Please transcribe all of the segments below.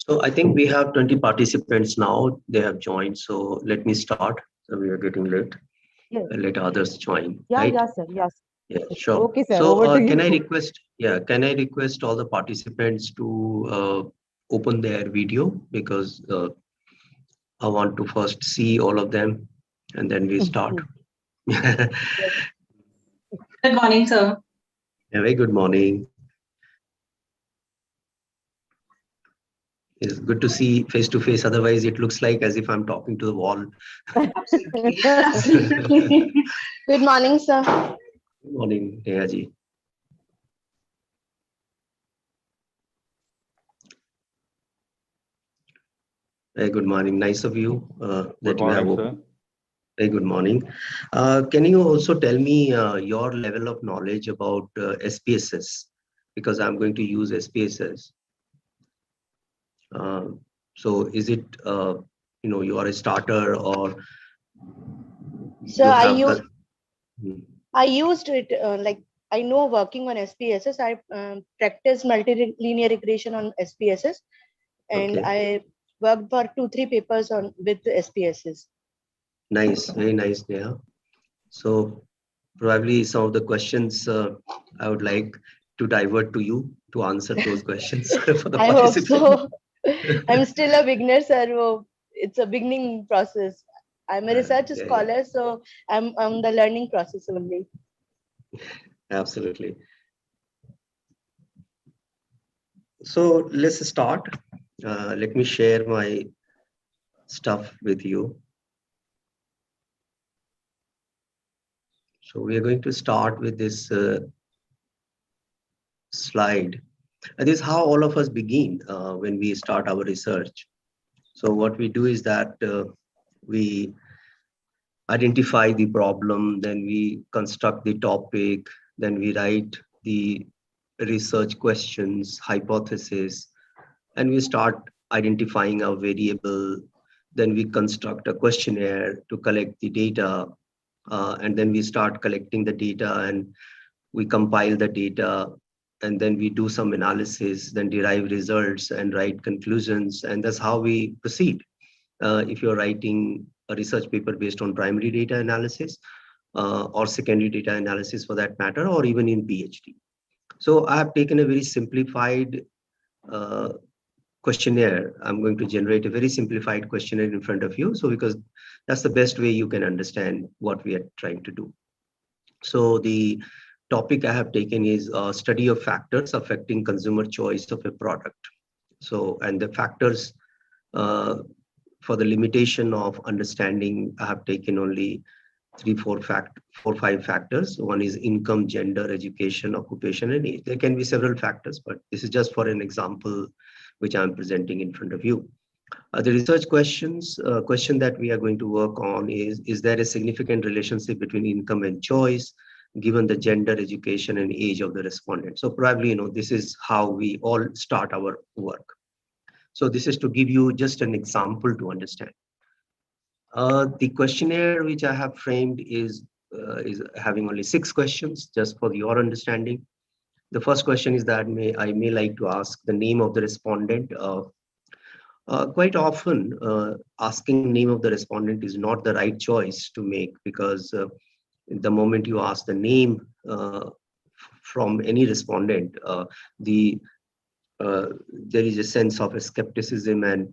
So I think we have 20 participants now. They have joined. So let me start. So we are getting late. Yes. Let others join, Yeah, right? yeah, sir. Yes. Yeah, sure. Okay, sir. So Over to can I you. request, yeah, can I request all the participants to open their video because I want to first see all of them and then we start. A Yes. Good morning, sir. very good morning. It's good to see face to face. Otherwise, it looks like as if I'm talking to the wall. Absolutely. Good morning, sir. Good morning, Neha ji. Very good morning. Nice of you that Good you have morning, opened. sir. Very good morning. Can you also tell me your level of knowledge about SPSS? Because I'm going to use SPSS. Uh, so is it, you are a starter or So you have... I used it like I know working on SPSS. I practiced multilinear regression on SPSS, and Okay. I worked for 2-3 papers on with SPSS. Nice, very nice, Neha. So probably some of the questions I would like to divert to you to answer those questions for the I hope participants. so. I'm still a beginner, sir. So it's a beginning process. I'm a research Yeah, scholar, so I'm on the learning process only. absolutely. So let's start. Let me share my stuff with you. So we are going to start with this slide. This is how all of us begin when we start our research. So what we do is that we identify the problem, then we construct the topic, then we write the research questions, hypothesis, and we start identifying a variable. Then we construct a questionnaire to collect the data, and then we start collecting the data and we compile the data, and then we do some analysis, then derive results and write conclusions, and that's how we proceed. If you're writing a research paper based on primary data analysis or secondary data analysis for that matter, or even in PhD. So I have taken a very simplified uh, questionnaire. I'm going to generate a very simplified questionnaire in front of you. So because that's the best way you can understand what we are trying to do. So the topic I have taken is a study of factors affecting consumer choice of a product. So, and the factors for the limitation of understanding, I have taken only 5 factors. One is income, gender, education, occupation, and age. There can be several factors, but this is just for an example which I'm presenting in front of you. The research question that we are going to work on is there a significant relationship between income and choice, given the gender, education, and age of the respondent? So probably, this is how we all start our work. So this is to give you just an example to understand. The questionnaire which I have framed is having only 6 questions, just for your understanding. The first question is that I may like to ask the name of the respondent. Quite often, asking name of the respondent is not the right choice to make, because the moment you ask the name from any respondent, there is a sense of a skepticism, and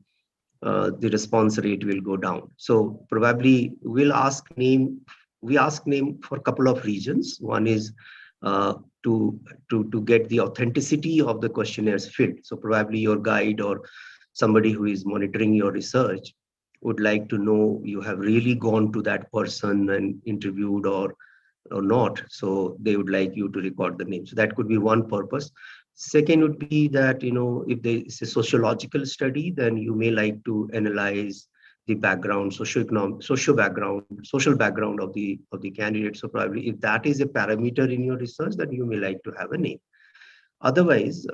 the response rate will go down. So probably we ask name for a couple of reasons. One is to get the authenticity of the questionnaires filled. So probably your guide or somebody who is monitoring your research would like to know you have really gone to that person and interviewed or not. So they would like you to record the name. So that could be one purpose. Second would be that, if there is a sociological study, then you may like to analyze the background, social background of the candidate. So probably if that is a parameter in your research, then you may like to have a name. Otherwise,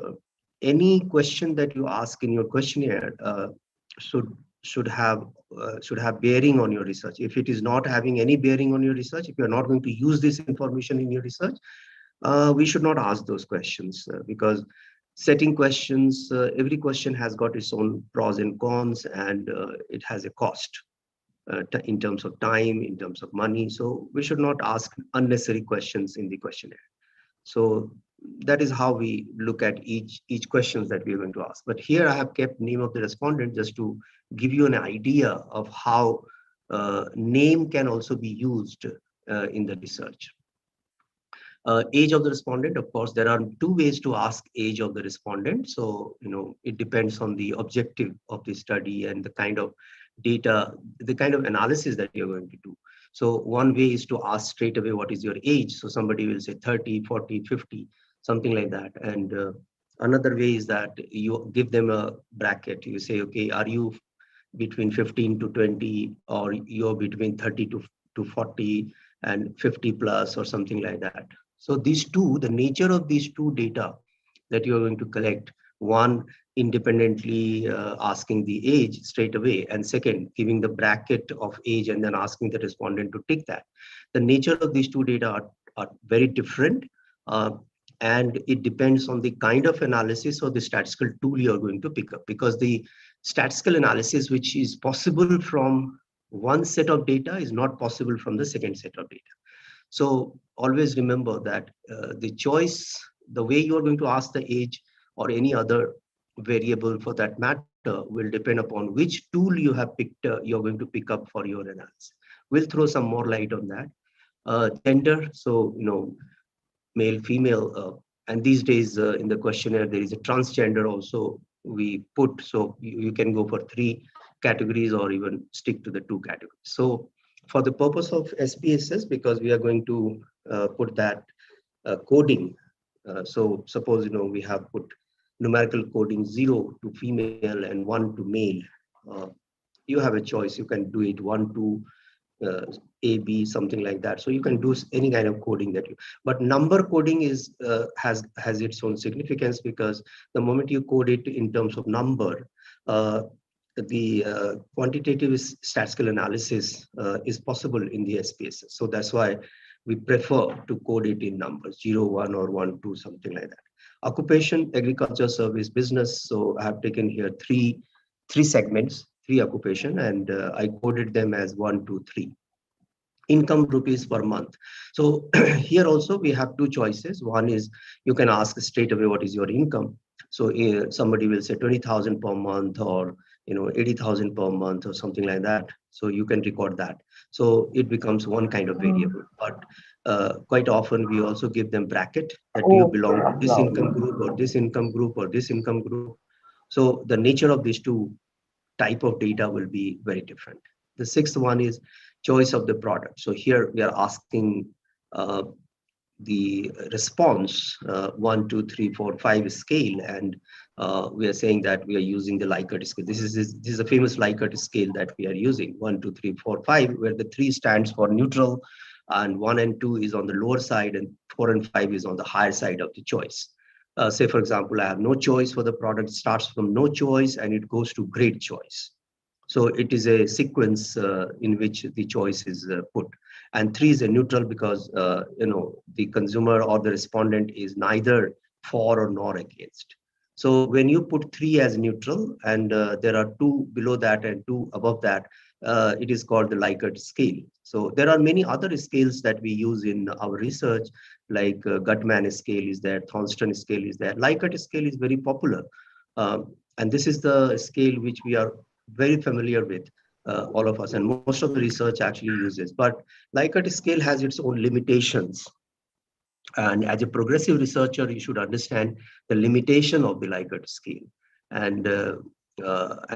any question that you ask in your questionnaire should have bearing on your research. If it is not having any bearing on your research, if you are not going to use this information in your research, we should not ask those questions, because setting questions. Every question has got its own pros and cons, and it has a cost in terms of time, in terms of money. So we should not ask unnecessary questions in the questionnaire. So that is how we look at each questions that we are going to ask. But here I have kept name of the respondent just to give you an idea of how name can also be used in the research. Age of the respondent, of course, there are two ways to ask age of the respondent. So, it depends on the objective of the study and the kind of data, the kind of analysis that you're going to do. So one way is to ask straight away, what is your age? So somebody will say 30, 40, 50, something like that. And another way is that you give them a bracket. You say, okay, are you between 15 to 20, or you're between 30 to 40 and 50 plus, or something like that. So these two, the nature of these two data that you're going to collect, one, independently asking the age straight away, and second, giving the bracket of age and then asking the respondent to tick that. The nature of these two data are very different, and it depends on the kind of analysis or the statistical tool you're going to pick up, because the statistical analysis which is possible from one set of data is not possible from the second set of data. So always remember that the choice, the way you are going to ask the age or any other variable for that matter will depend upon which tool you have picked, you're going to pick up for your analysis. We'll throw some more light on that. Gender, so, male, female, and these days in the questionnaire, there is a transgender also we put, so you can go for 3 categories or even stick to the 2 categories. So for the purpose of SPSS, because we are going to put that coding, so suppose, we have put numerical coding 0 to female and 1 to male. You have a choice. You can do it 1 to A, B, something like that. So you can do any kind of coding that you, but number coding is has its own significance, because the moment you code it in terms of number, the quantitative statistical analysis is possible in the SPSS. So that's why we prefer to code it in numbers, 0, 1, or 1, 2, something like that. Occupation, agriculture, service, business. So I have taken here three segments, 3 occupation, and I coded them as 1, 2, 3. Income rupees per month. So here also we have 2 choices. One is you can ask straight away, what is your income? So somebody will say 20,000 per month, or 80,000 per month, or something like that. So you can record that. So it becomes one kind of variable. But quite often we also give them bracket that you belong to this income group, or this income group, or this income group. So the nature of these 2 type of data will be very different. The 6th one is choice of the product. So here we are asking the response 1, 2, 3, 4, 5 scale, and we are saying that we are using the Likert scale. This is a famous Likert scale that we are using, 1, 2, 3, 4, 5, where the 3 stands for neutral, and 1 and 2 is on the lower side, and 4 and 5 is on the higher side of the choice. Say, for example, I have no choice for the product, starts from no choice and it goes to great choice. So it is a sequence in which the choice is put. And 3 is a neutral, because the consumer or the respondent is neither for or nor against. So when you put 3 as neutral, and there are 2 below that and 2 above that, it is called the Likert scale. So there are many other scales that we use in our research, like Gutman scale is there, Thornston scale is there. Likert scale is very popular. And this is the scale which we are very familiar with, all of us, and most of the research actually uses. But Likert scale has its own limitations. And as a progressive researcher, you should understand the limitation of the Likert scale, and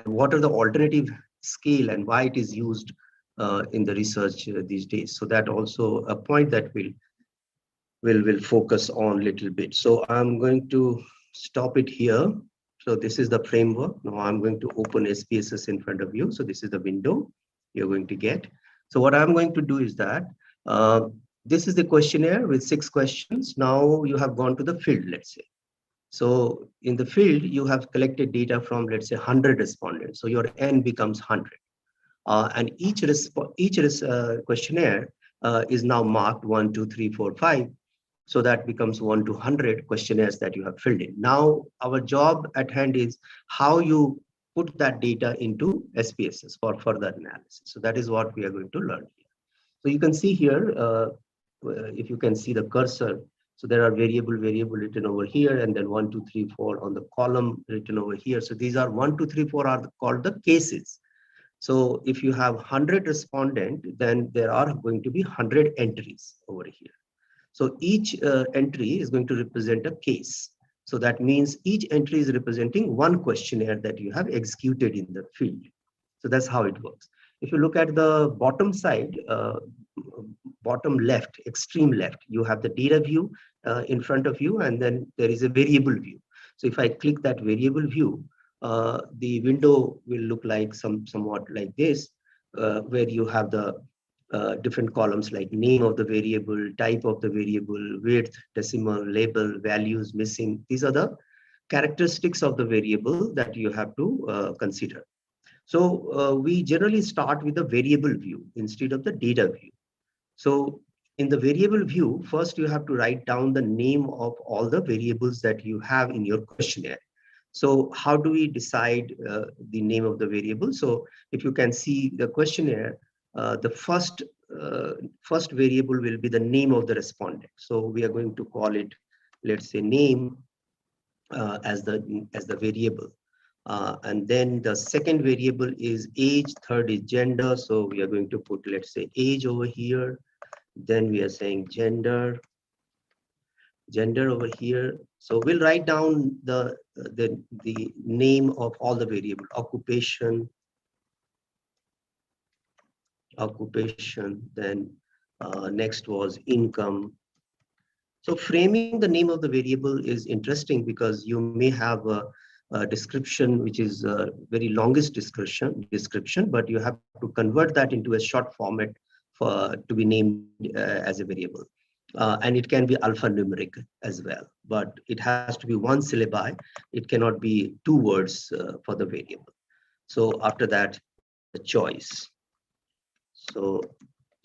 what are the alternative scale and why it is used in the research these days. So that also a point that we'll focus on a little bit. So I'm going to stop it here. So this is the framework. Now I'm going to open SPSS in front of you. So this is the window you're going to get. So what I'm going to do is that this is the questionnaire with 6 questions. Now you have gone to the field, let's say. So in the field, you have collected data from, let's say, 100 respondents. So your N becomes 100. And each questionnaire is now marked 1, 2, 3, 4, 5. So that becomes 1 to 100 questionnaires that you have filled in. Now, our job at hand is how you put that data into SPSS for further analysis. So that is what we are going to learn here. So you can see here, if you can see the cursor, so there are variable written over here, and then 1, 2, 3, 4 on the column written over here. So these are 1, 2, 3, 4 are called the cases. So if you have 100 respondent, then there are going to be 100 entries over here. So each entry is going to represent a case. So that means each entry is representing one questionnaire that you have executed in the field. So that's how it works. If you look at the bottom side, bottom left, extreme left, you have the data view in front of you, and then there is a variable view. So if I click that variable view, the window will look like somewhat like this, where you have the different columns like name of the variable, type of the variable, width, decimal, label, values, missing. These are the characteristics of the variable that you have to consider. So we generally start with the variable view instead of the data view. So in the variable view, first you have to write down the name of all the variables that you have in your questionnaire. So how do we decide the name of the variable? So if you can see the questionnaire, the first variable will be the name of the respondent. So we are going to call it, let's say, name as the variable. And then the second variable is age, third is gender. So we are going to put, let's say, age over here. Then we are saying gender over here. So we'll write down the name of all the variable, occupation, then next was income. So framing the name of the variable is interesting because you may have a description which is a very longest description, but you have to convert that into a short format to be named as a variable. And it can be alphanumeric as well, but it has to be one syllabi. It cannot be 2 words for the variable. So after that, the choice. So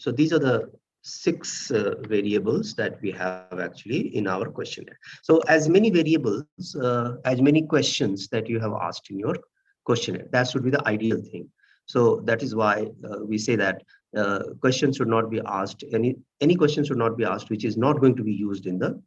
these are the 6 variables that we have actually in our questionnaire. So as many variables, as many questions that you have asked in your questionnaire, that should be the ideal thing. So that is why we say that questions should not be asked, any question should not be asked which is not going to be used in the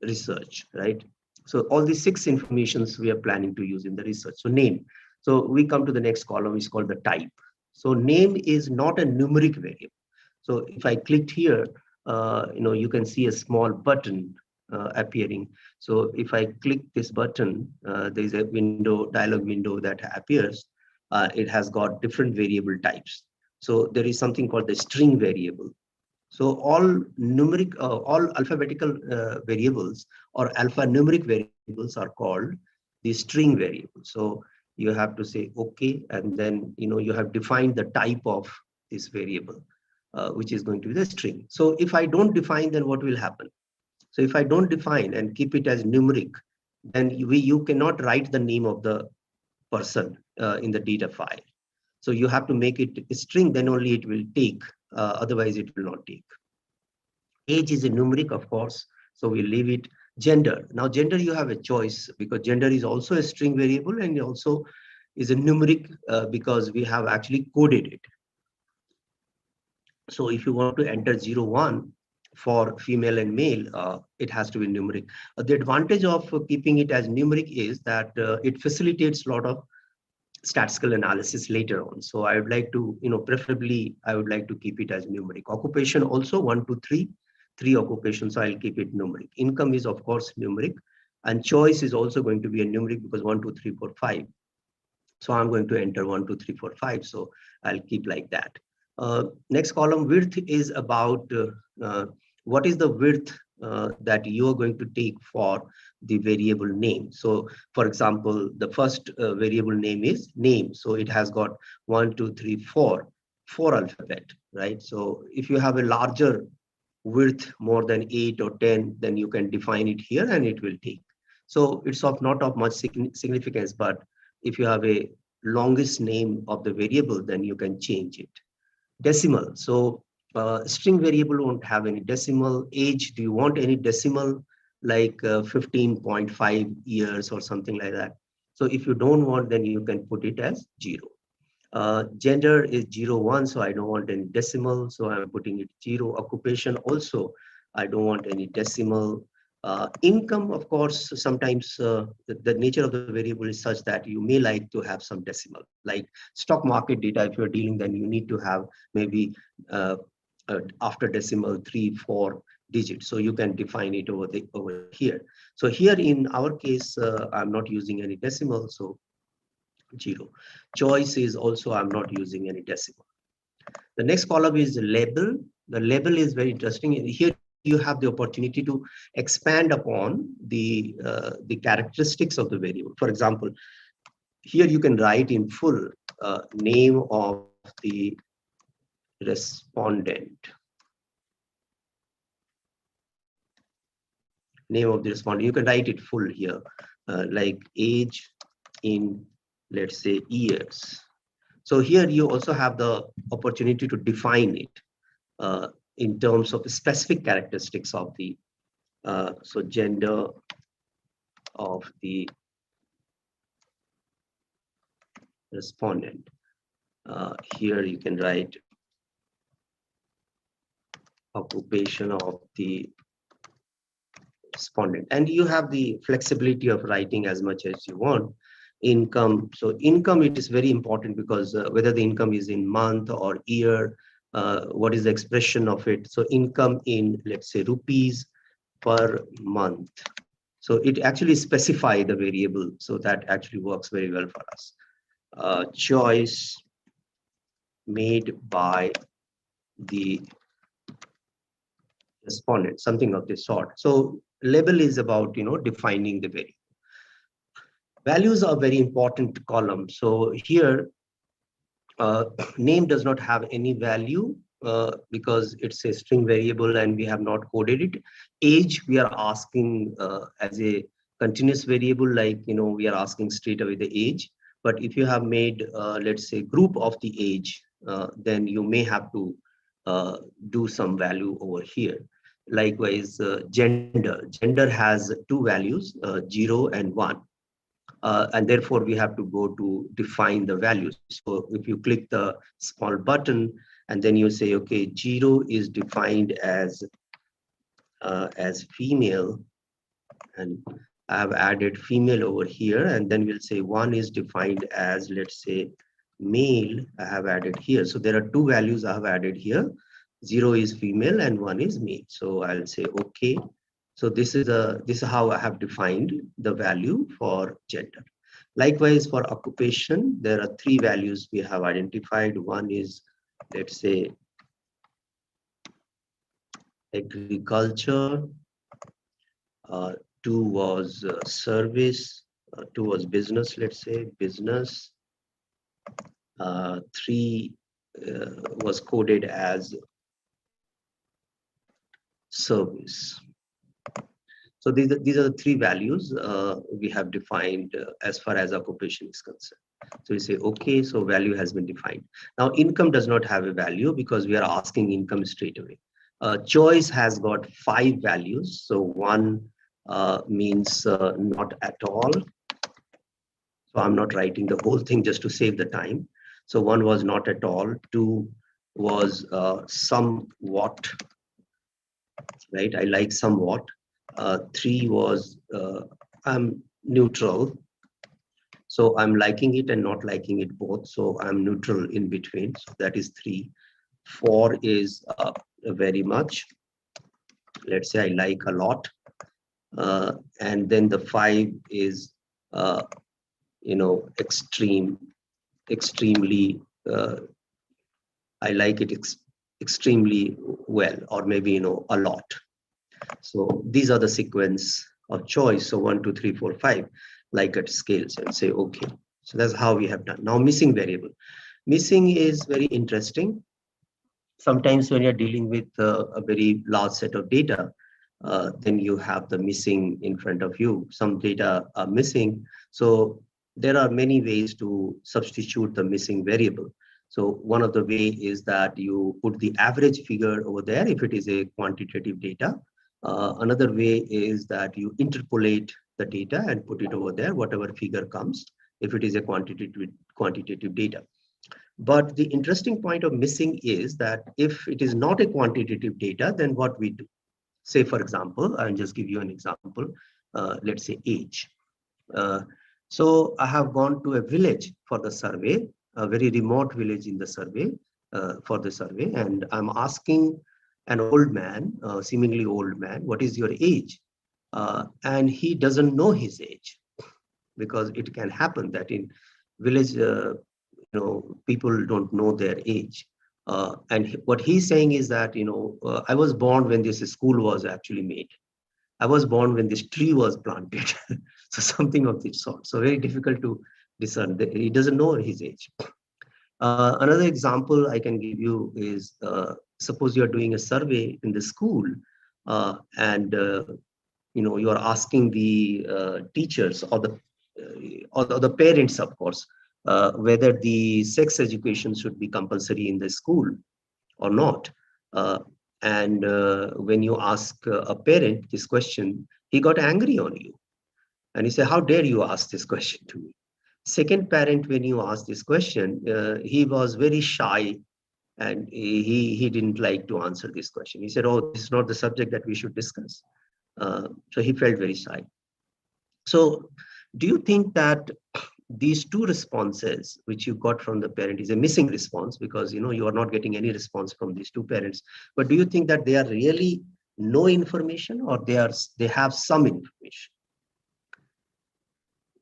research, right? So all these 6 informations we are planning to use in the research. So name. So we come to the next column, is called the type. So name is not a numeric variable. So if I clicked here, you can see a small button appearing. So if I click this button, there is a dialog window that appears. It has got different variable types. So there is something called the string variable. So all alphabetical variables or alphanumeric variables are called the string variable. So you have to say okay, and then you have defined the type of this variable, which is going to be the string. So if I don't define, then what will happen? So if I don't define and keep it as numeric, then you cannot write the name of the person in the data file. So you have to make it a string, then only it will take, otherwise it will not take. Age is a numeric, of course, so we leave it. Gender. Now gender, you have a choice because gender is also a string variable and also is a numeric because we have actually coded it. So if you want to enter 0, 1 for female and male, it has to be numeric. The advantage of keeping it as numeric is that it facilitates a lot of statistical analysis later on. So I would like to, preferably I would like to keep it as numeric. Occupation also 1, 2, 3 occupations, so I'll keep it numeric. Income is of course numeric, and choice is also going to be a numeric because 1, 2, 3, 4, 5. So I'm going to enter 1, 2, 3, 4, 5. So I'll keep like that. Next column, width, is about what is the width that you are going to take for the variable name. So for example, the first variable name is name. So it has got 1, 2, 3, 4 alphabet, right? So if you have a larger width, more than 8 or 10, then you can define it here and it will take. So it's not of much significance, but if you have a longest name of the variable, then you can change it. Decimal. So String variable won't have any decimal. Age, do you want any decimal, like 15.5 years or something like that? So if you don't want, then you can put it as 0. Gender is 01, so I don't want any decimal, so I'm putting it 0. Occupation also, I don't want any decimal. Income, of course, sometimes the nature of the variable is such that you may like to have some decimal. Like stock market data, if you're dealing, then you need to have maybe after decimal 3, 4 digits. So you can define it over here. So here in our case, I'm not using any decimal, so 0. Choice is also, I'm not using any decimal. The next column is label. The label is very interesting. Here you have the opportunity to expand upon the characteristics of the variable. For example, here you can write in full name of the respondent. Name of the respondent. You can write it full here, like age in, let's say, years. So here you also have the opportunity to define it in terms of specific characteristics of the, so gender of the respondent. Here you can write occupation of the respondent, and you have the flexibility of writing as much as you want. Income, so income, it is very important because whether the income is in month or year, what is the expression of it? So income in, let's say, rupees per month. So it actually specify the variable, so that actually works very well for us. Choice made by the respondent, something of this sort. So label is about, defining the variable. Values are very important column. So here, name does not have any value because it's a string variable and we have not coded it. Age, we are asking as a continuous variable, like, we are asking straight away the age. But if you have made, let's say, group of the age, then you may have to do some value over here. Likewise, gender. Gender has 2 values, 0 and 1. And therefore, we have to go to define the values. So if you click the small button and then you say, okay, 0 is defined as female, and I have added female over here, and then we'll say 1 is defined as, let's say, male, I have added here. So there are 2 values I have added here. 0 is female and 1 is male. So I'll say okay. So this is how I have defined the value for gender. Likewise, for occupation, there are 3 values we have identified. One is, let's say, agriculture. 2 was service. 2 was business, let's say, business. 3 was coded as service. So these are the 3 values we have defined as far as occupation is concerned. So we say, okay, so value has been defined. Now, income does not have a value because we are asking income straight away. Choice has got 5 values. So 1 means not at all. So I'm not writing the whole thing just to save the time. So 1 was not at all. 2 was somewhat, right? I like somewhat. 3 was I'm neutral. So I'm liking it and not liking it both. So I'm neutral in between. So that is 3. 4 is very much. Let's say I like a lot. And then the 5 is, extremely, I like it extremely well, or maybe, a lot. So these are the sequence of choice. So 1, 2, 3, 4, 5, like at scales, and say, okay. So that's how we have done. Now, missing variable. Missing is very interesting. Sometimes when you're dealing with a very large set of data, then you have the missing in front of you. Some data are missing. So there are many ways to substitute the missing variable. So one of the way is that you put the average figure over there if it is a quantitative data. Another way is that you interpolate the data and put it over there, whatever figure comes, if it is a quantitative data. But the interesting point of missing is that if it is not a quantitative data, then what we do? Say, for example, I'll just give you an example. Let's say age. So I have gone to a village for the survey, a very remote village in the survey, for the survey, and I'm asking an old man, seemingly old man, what is your age? And he doesn't know his age, because it can happen that in village, people don't know their age. And what he's saying is that, I was born when this school was actually made. I was born when this tree was planted. So something of this sort. So very difficult to discern. He doesn't know his age. Another example I can give you is, suppose you are doing a survey in the school, and you are asking the teachers or the parents, of course, whether the sex education should be compulsory in the school or not. And when you ask a parent this question, he got angry on you. And he said, how dare you ask this question to me? Second parent, when you ask this question, he was very shy, and he didn't like to answer this question. He said, oh, this is not the subject that we should discuss. So he felt very shy. So do you think that these two responses which you got from the parent is a missing response, because you are not getting any response from these two parents, but do you think that they are really no information, or they have some information,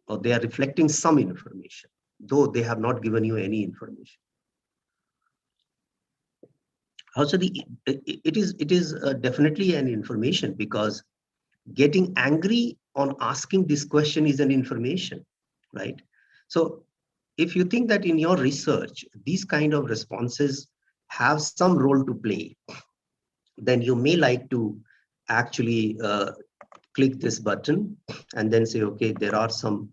or they are reflecting some information, though they have not given you any information? Also, it is definitely an information, because getting angry on asking this question is an information, right? So if you think that in your research, these kind of responses have some role to play, then you may like to actually click this button and then say, okay, there are some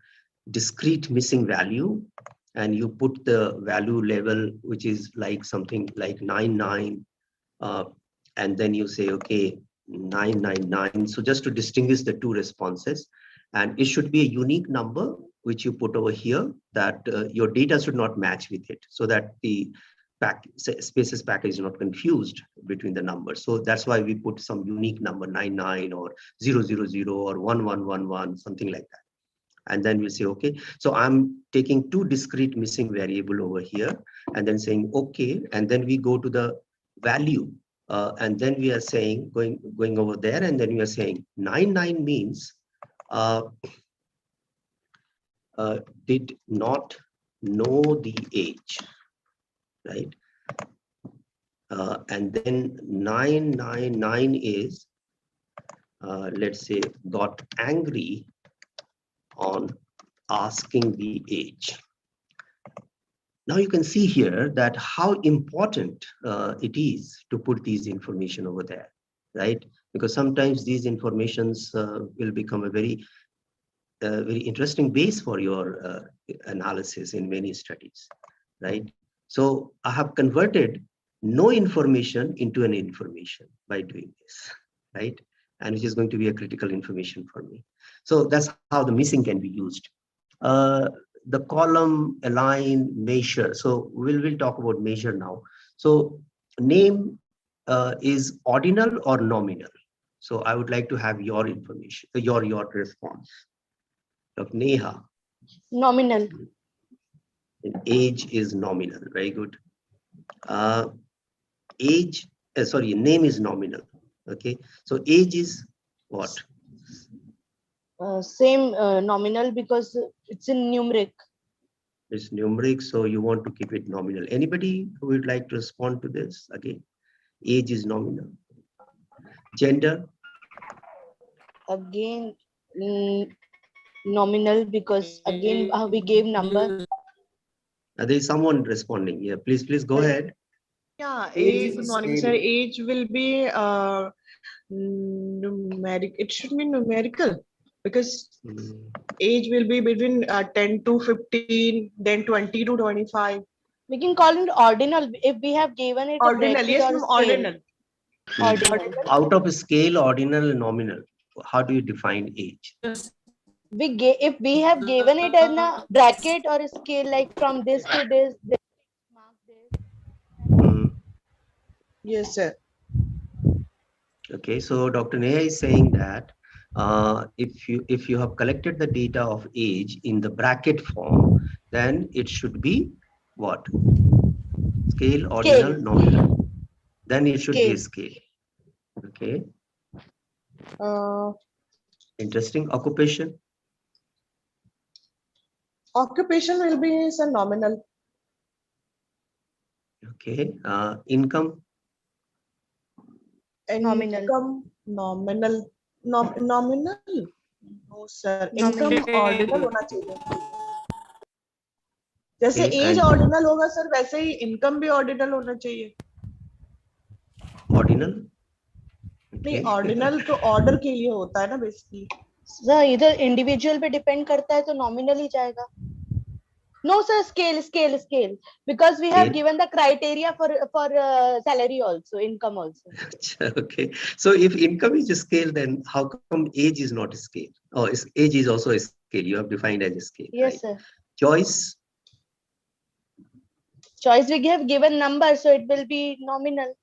discrete missing value, and you put the value level, which is like something like 99, and then you say, okay, 999. So just to distinguish the two responses, and it should be a unique number, which you put over here, that your data should not match with it, so that the spaces package is not confused between the numbers. So that's why we put some unique number, 99 or 000 or 1111, something like that. And then we'll say, okay, so I'm taking two discrete missing variable over here, and then saying, okay, and then we go to the value. And then we are saying, going over there, and then we are saying 99 means did not know the age, right? And then 999 is, let's say, got angry on asking the age. Now you can see here that how important it is to put these information over there, right? Because sometimes these informations will become a very interesting base for your analysis in many studies, right? So I have converted no information into an information by doing this, right? And which is going to be a critical information for me. So that's how the missing can be used. The column, align, measure. So we'll talk about measure now. So name is ordinal or nominal. So I would like to have your information, your response. Of Neha. Nominal. Age is nominal. Very good. Name is nominal. Okay. So age is what? Same, nominal, because it's in numeric. It's numeric, so you want to keep it nominal. Anybody who would like to respond to this? Again, age is nominal. Gender? Again, nominal, because again we gave number. Age There is someone responding. Yeah, please go ahead. Yeah, Age good is morning, sir. Age will be numeric. It should be numerical, because age will be between 10 to 15, then 20 to 25. We can call it ordinal if we have given it a Ordinal, bracket yes, or a ma'am, scale. ordinal. Ordinal. Out of scale, ordinal, and nominal, how do you define age? If we have given it in a bracket or a scale, like from this to this mark this. Hmm. Yes, sir. Okay, so Dr. Neha is saying that if you have collected the data of age in the bracket form, then it should be what? Scale, ordinal, Scale. nominal. Then it should be a Scale. scale. Okay, Uh, interesting. Occupation. Occupation will be sir nominal. Okay, income. Nominal. Income nominal. Nominal. No sir. Nominal. Income ordinal होना चाहिए. जैसे Okay, as and ordinal होगा sir वैसे ही income भी ordinal होना चाहिए. ordinal. नहीं Okay. Ordinal तो ऑर्डर के लिए होता है ना बेसिकली. सर इधर इंडिविजुअल पे डिपेंड करता है तो नॉमिनल ही जाएगा. No sir, scale because we have Scale. given the criteria for salary also, income also. Okay, so if income is a scale, then how come age is not a scale? Oh, age is also a scale. You have defined as a scale, Yes right? sir. Choice. Choice we have given number, so it will be nominal.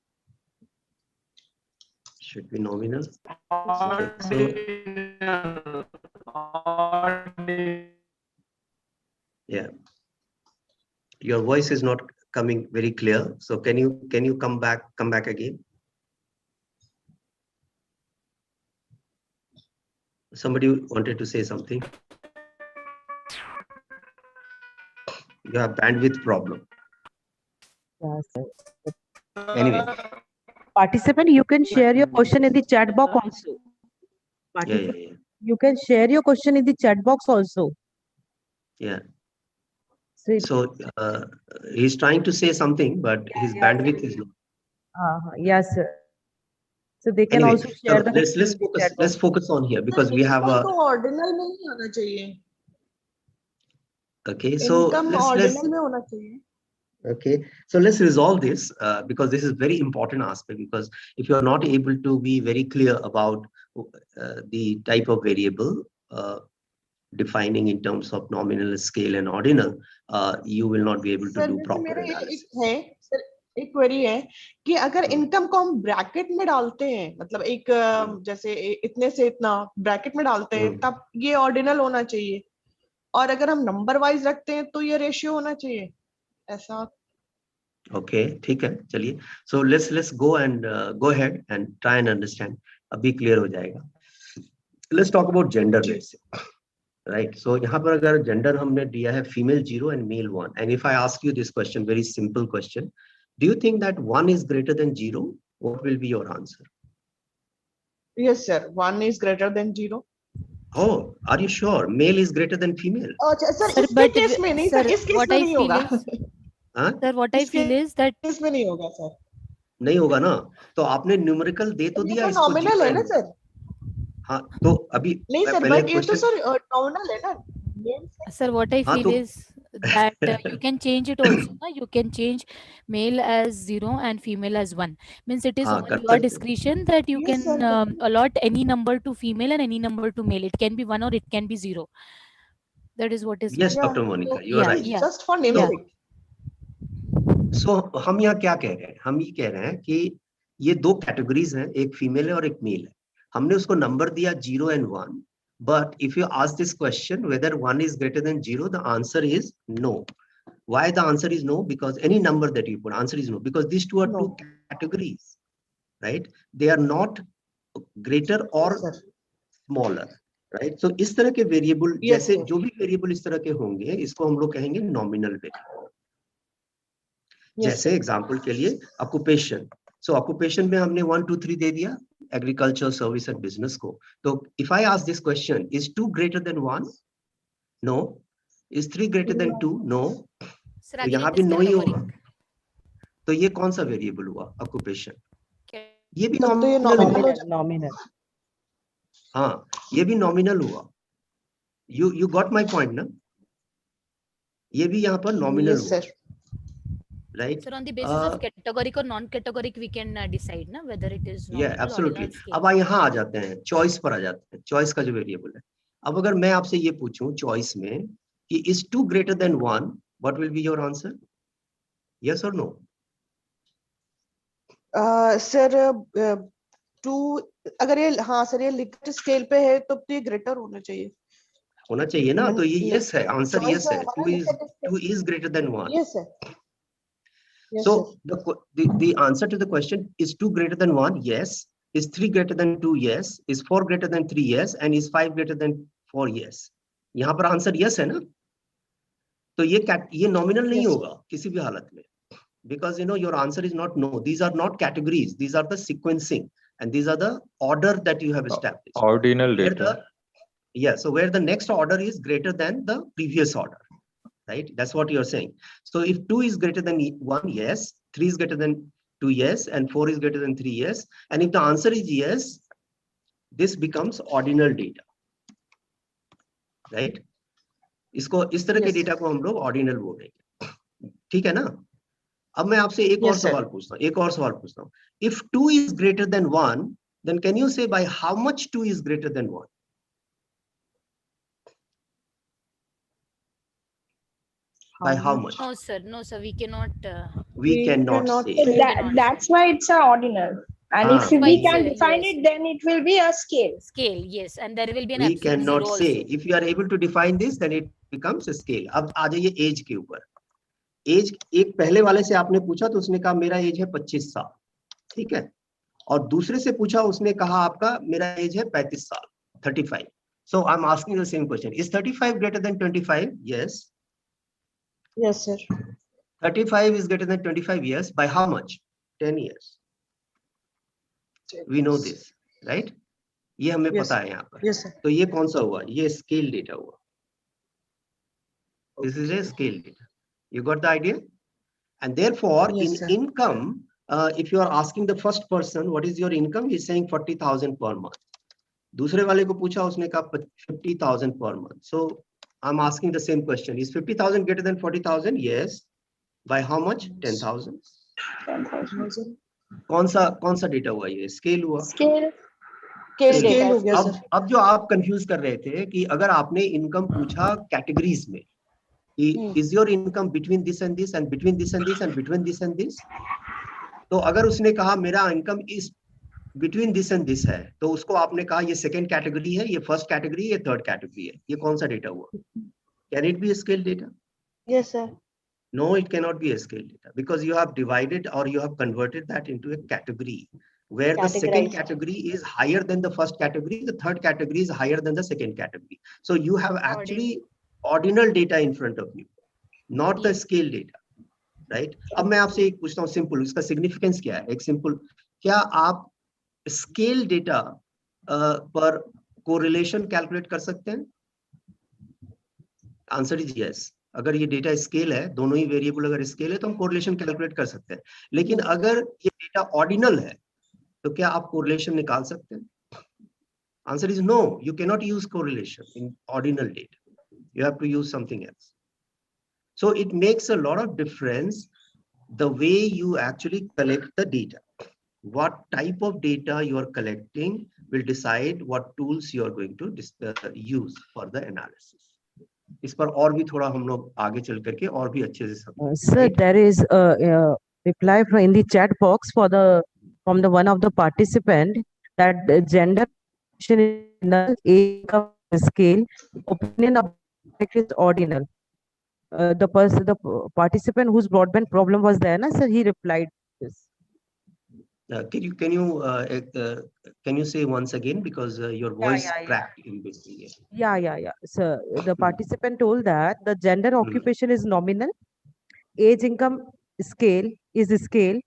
Should be nominal. So, yeah, your voice is not coming very clear. So can you come back again? Somebody wanted to say something. You have bandwidth problem. Yes, sir. Anyway, Participant, you can share your question in the chat box also. yeah. You can share your question in the chat box also. Yeah. So, So he's trying to say something, but his bandwidth is not. yes, sir. So they can Anyway, also share the let's question in the chat box. let's focus on here because we have income a. तो ordinal में ही होना चाहिए. Okay, so income let's ordinal में होना चाहिए. okay, so let's resolve this because this is very important aspect, because if you are not able to be very clear about the type of variable defining in terms of nominal, scale and ordinal, you will not be able to sir do जैसे proper मेरा analysis. एक है sir, एक query है कि अगर income को हम ब्रैकेट में डालते हैं, मतलब एक जैसे इतने से इतना ब्रैकेट में डालते हैं, तब ये ऑर्डिनल होना चाहिए, और अगर हम नंबर वाइज रखते हैं तो ये रेशियो होना चाहिए, ऐसा. Okay, ठीक है, चलिए. So let's go ahead and try and understand. अभी clear हो जाएगा. Let's talk about gender rates. Right. So यहाँ पर अगर gender हमने दिया है female 0 and male 1, and if I ask you this question, very simple question, do you think that 1 is greater than 0? What will be your answer? Yes sir, 1 is greater than 0. Oh, are you sure? Male is greater than female? अच्छा sir, Sir, इसके but case में नहीं sir, sir, इस case what में I नहीं feel होगा. is, हाँ? sir, what I feel is that case में नहीं होगा सर. नहीं होगा ना. तो आपने न्यूमेरिकल दे तो ये दिया तो इसको नॉमिनल है ना 0. सर. हाँ, तो अभी नहीं सर, पहले बट ये तो क्वेश्चन. सर नॉमिनल है ना. sir, what I हाँ feel तो is that you can change it also. Na? You can change male as 0 and female as 1. Means it is हाँ on कर your सकते. discretion that you Yes, can sir. allot any number to female and any number to male. It can be 1 or it can be 0. That is what is Yes, my. Dr. Monica, you are Yeah, right. yeah. Just for name So, sake. सो हम यहाँ क्या कह रहे हैं? हम ये कह रहे हैं कि ये दो कैटेगरीज हैं, एक फीमेल है और एक मेल है. हमने उसको नंबर दिया 0 and 1, but if you ask this question whether 1 is greater than 0, the answer is no. Why the answer is no? Because any number that you put, answer is no, because these two are No. two categories, right? They are not greater or Yes, sir. smaller, right? So इस तरह के variable, Yes, जैसे sir. जो भी variable इस तरह के होंगे, इसको हम लोग कहेंगे नॉमिनल वेरिएबल. Yes, जैसे एग्जांपल के लिए ऑक्यूपेशन. सो ऑक्यूपेशन में हमने 1 2 3 दे दिया, एग्रीकल्चर, सर्विस एंड बिजनेस को. तो if I ask this question, is 2 greater than 1? No. Is 3 greater than 2? No. Sir, तो again यहाँ it भी is नो ही होगा. covering. तो ये कौन सा वेरिएबल हुआ? ऑक्यूपेशन. ये भी तब तो ये नॉमिनल nominal हुआ. हो जाएगा. Nominal. हाँ, ये भी नॉमिनल हुआ. यू गॉट माय पॉइंट ना? ये भी यहाँ पर नॉमिनल Yes, हुआ. sir. right? So on the basis of categoric or non-categoric, we can decide ना whether it is Yeah, nominal, absolutely. ordinal, scale. अब यहाँ आ जाते हैं, चॉइस पर आ जाते हैं, चॉइस का जो वेरिएबल है। अब अगर मैं आपसे ये पूछूं चॉइस में कि is 2 greater than 1, what will be your answer? Yes or no? Sir 2 अगर ये हाँ सर ये लिखित स्केल पे है तो ये ग्रेटर होना चाहिए। होना चाहिए ना, तो ये Yes. yes है, आंसर Choice yes है, है 2 is greater than 1. Yes sir. Yes, So sir. the answer to the question is 2 greater than 1, yes. Is 3 greater than 2, yes. Is 4 greater than 3, yes. And is 5 greater than 4, yes. यहाँ पर answer yes है ना, तो ये nominal नहीं Yes. होगा किसी भी हालत में, because you know your answer is not no. These are not categories, these are the sequencing, and these are the order that you have established. Ordinal Where data. so where the next order is greater than the previous order, right? That's what you're saying. So if 2 is greater than 1, yes. 3 is greater than 2, yes. And 4 is greater than 3, yes. And if the answer is yes, this becomes ordinal data, right? इसको इस तरह के Yes, data को हम लोग ordinal बोलेंगे, ठीक है ना? अब मैं आपसे एक और Yes, sir. सवाल पूछता हूँ, if 2 is greater than 1, then can you say by how much 2 is greater than 1? By how much? No sir, we cannot. We cannot say. We cannot That's why it's a ordinal. And if Ah, we Why can it's, define yes. it, then it will be a scale. Scale, yes, and there will be an we absolute cannot zero say. also. If you are able to define this, then it becomes a scale. अब आ जाइए as के ऊपर। As एक पहले वाले से आपने पूछा तो उसने कहा मेरा एज है 25 साल, ठीक है, और दूसरे से पूछा उसने कहा आपका मेरा एज है 35 साल, 35. So I'm asking the same question. Is 35 greater than 25? Yes. Yes, sir. 35 is greater than 25 years. By how much? 10 years. We know this, right? ये हमें Yes. पता है यहाँ पर। Yes, sir. तो ये कौन सा हुआ? ये स्केल डेटा हुआ। This is a scale data. You got the idea? And therefore, Yes, in sir. income, if you are asking the first person, what is your income? He's saying 40,000 per month. दूसरे वाले को पूछा उसने कहा 50,000 per month. So I'm asking the same question. Is 50,000 greater than 40,000? Yes. By how much? 10,000. 10,000. कौन सा data हुआ ये? स्केल हुआ। Scale. Scale हो गया सर। अब जो आप कंफ्यूज कर रहे थे कि अगर आपने इनकम पूछा कैटेगरीज में, is your income between this and this and between this and this and between this and this, तो अगर उसने कहा मेरा इनकम इस between this and this है, तो उसको आपने कहा ये सेकंड कैटेगरी है, ये फर्स्ट कैटेगरी है, ये थर्ड कैटेगरी है, ये कौन सा डेटा हुआ? Can it be a scale data? Yes, sir. No, it cannot be a scale data because you have divided or you have converted that into a category where the second Categorized. category is higher than the first category, the third category is higher than the second category. So you have actually ordinal data in front of you, not the scale data, right? अब मैं आपसे एक पूछता हूँ simple, इसका significance क्या है? एक सिंपल, क्या आप स्केल डेटा पर कोरिलेशन कैलकुलेट कर सकते हैं? Answer is yes. अगर ये डेटा स्केल है, दोनों ही वेरिएबल अगर स्केल है तो हम कोरिलेशन कैलकुलेट कर सकते हैं, लेकिन अगर ये डेटा ऑर्डिनल है तो क्या आप कोरिलेशन निकाल सकते हैं? Answer is no, you can not use correlation in ordinal data, you have to use something else. So it makes a lot of difference the way you actually collect the data. What type of data you are collecting will decide what tools you are going to use for the analysis. इस पर और भी थोड़ा हम लोग आगे चल करके और भी अच्छे से समझेंगे. Sir, there is a reply in the chat box from the one of the participant that the gender is income scale, opinion of it is ordinal. The participant whose broadband problem was there, na sir, he replied this. Can you say once again because your voice cracked in between. Yeah. So the participant told that the gender occupation is nominal, age income scale is scale,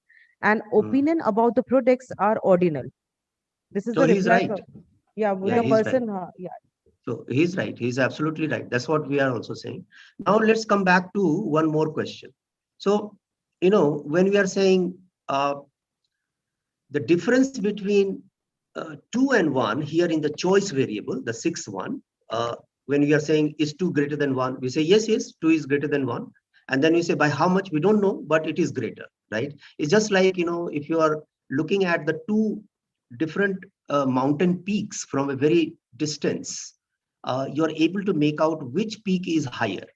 and opinion about the products are ordinal. This is So the he's reply right. from- yeah, Yeah, the he's person, right. So he's right. He's absolutely right. That's what we are also saying. Now let's come back to one more question. So, when we are saying the difference between 2 and 1 here in the choice variable, the sixth one, when we are saying is 2 greater than 1, we say yes, 2 is greater than 1. And then we say by how much, we don't know, but it is greater, right? It's just like, you know, if you are looking at the two different mountain peaks from a very distance, you're able to make out which peak is higher,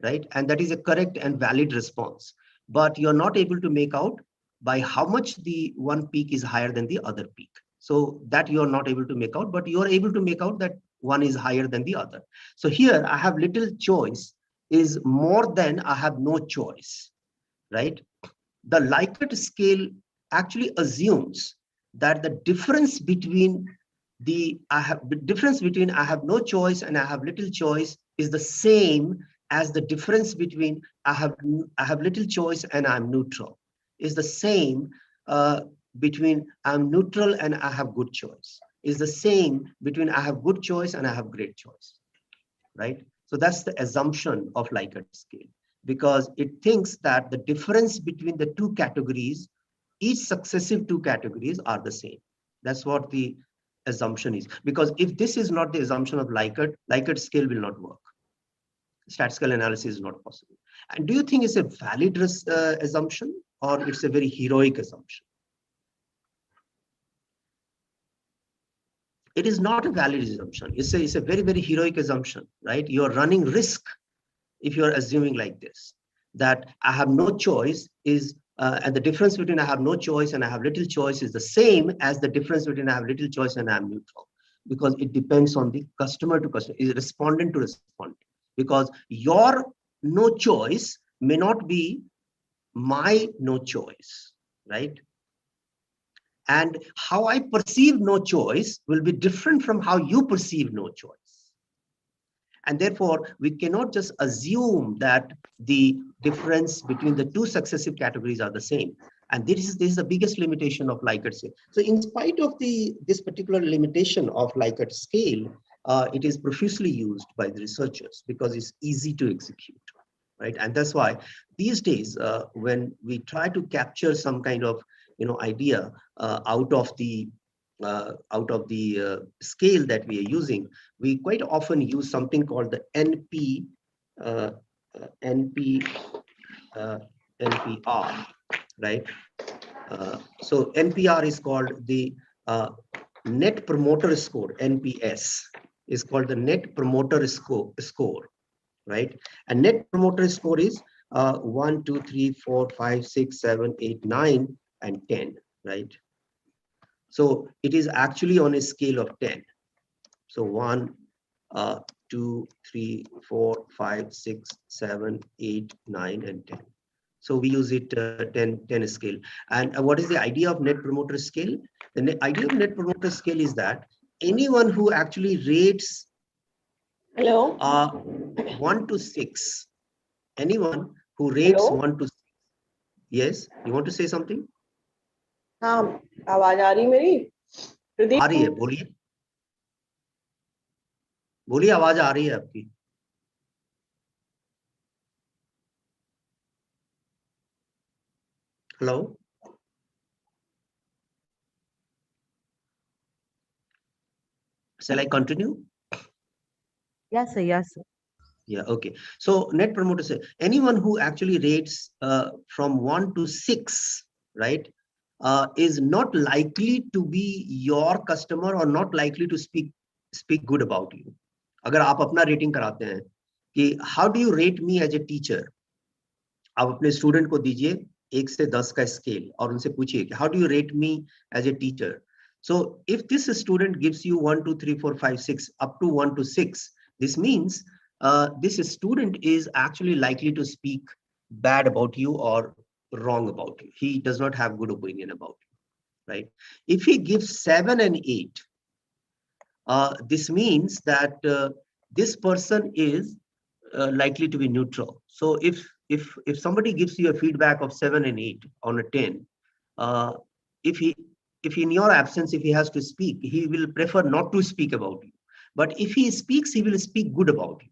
right? And that is a correct and valid response. But you're not able to make out by how much the one peak is higher than the other peak. So that you're not able to make out, but you're able to make out that one is higher than the other. So here I have little choice is more than I have no choice, right? The Likert scale actually assumes that the difference between I have no choice and I have little choice is the same as the difference between I have little choice and I'm neutral, is the same between I'm neutral and I have good choice, is the same between I have good choice and I have great choice, right? So that's the assumption of Likert scale, because it thinks that the difference between the two categories, each successive two categories are the same. That's what the assumption is. Because if this is not the assumption of Likert, Likert scale will not work. Statistical analysis is not possible. And do you think it's a valid assumption, or it's a very heroic assumption? It is not a valid assumption. It's a very, very heroic assumption, right? You're running risk if you're assuming like this, that I have no choice is, and the difference between I have no choice and I have little choice is the same as the difference between I have little choice and I'm neutral, because it depends on the customer to customer, is respondent to respondent, because your no choice may not be my no choice, right? And how I perceive no choice will be different from how you perceive no choice. And therefore, we cannot just assume that the difference between the two successive categories are the same. And this is the biggest limitation of Likert scale. So in spite of this particular limitation of Likert scale, it is profusely used by the researchers because it's easy to execute, right? And that's why these days, when we try to capture some kind of idea out of the scale that we are using, we quite often use something called the NPR, right? So NPR is called the Net Promoter Score. NPS is called the Net Promoter Score, right? And Net Promoter Score is 1, 2, 3, 4, 5, 6, 7, 8, 9, and 10, right? So it is actually on a scale of 10. So 1, 2, 3, 4, 5, 6, 7, 8, 9, and 10. So we use it 10 scale. And what is the idea of Net Promoter Scale? The idea of Net Promoter Scale is that anyone who actually rates 1 to 6, anyone who rates 1 to 6. Yes, you want to say something? हाँ, आवाज आ रही मेरी? आ रही है, बोलिए बोलिए, आवाज आ रही है आपकी। Hello? Shall I continue? Yes, sir. Yes, sir. Yeah, okay. So Net Promoter Score, anyone who actually rates from 1 to 6, right, is not likely to be your customer or not likely to speak good about you. अगर आप अपना rating कराते हैं कि how do you rate me as a teacher, आप अपने student को दीजिए 1 से 10 का स्केल और उनसे पूछिए कि how do you rate me as a teacher. So if this student gives you 1, 2, 3, 4, 5, 6 up to 1 to 6, this means this student is actually likely to speak bad about you or wrong about you. He does not have good opinion about you, right? If he gives 7 and 8, this means that this person is likely to be neutral. So if somebody gives you a feedback of 7 and 8 on a 10, if in your absence, if he has to speak, he will prefer not to speak about you. But if he speaks, he will speak good about you.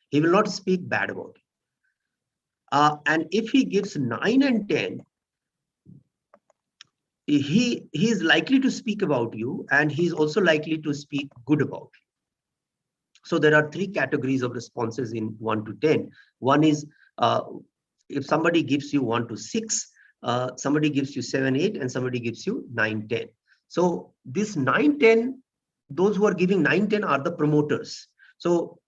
He will not speak bad about you. And if he gives 9 and 10, he is likely to speak about you, and he is also likely to speak good about you. So there are 3 categories of responses in 1 to 10. One is if somebody gives you 1 to 6, somebody gives you 7, 8, and somebody gives you 9, 10. So this 9, 10, those who are giving 9, 10 are the promoters. So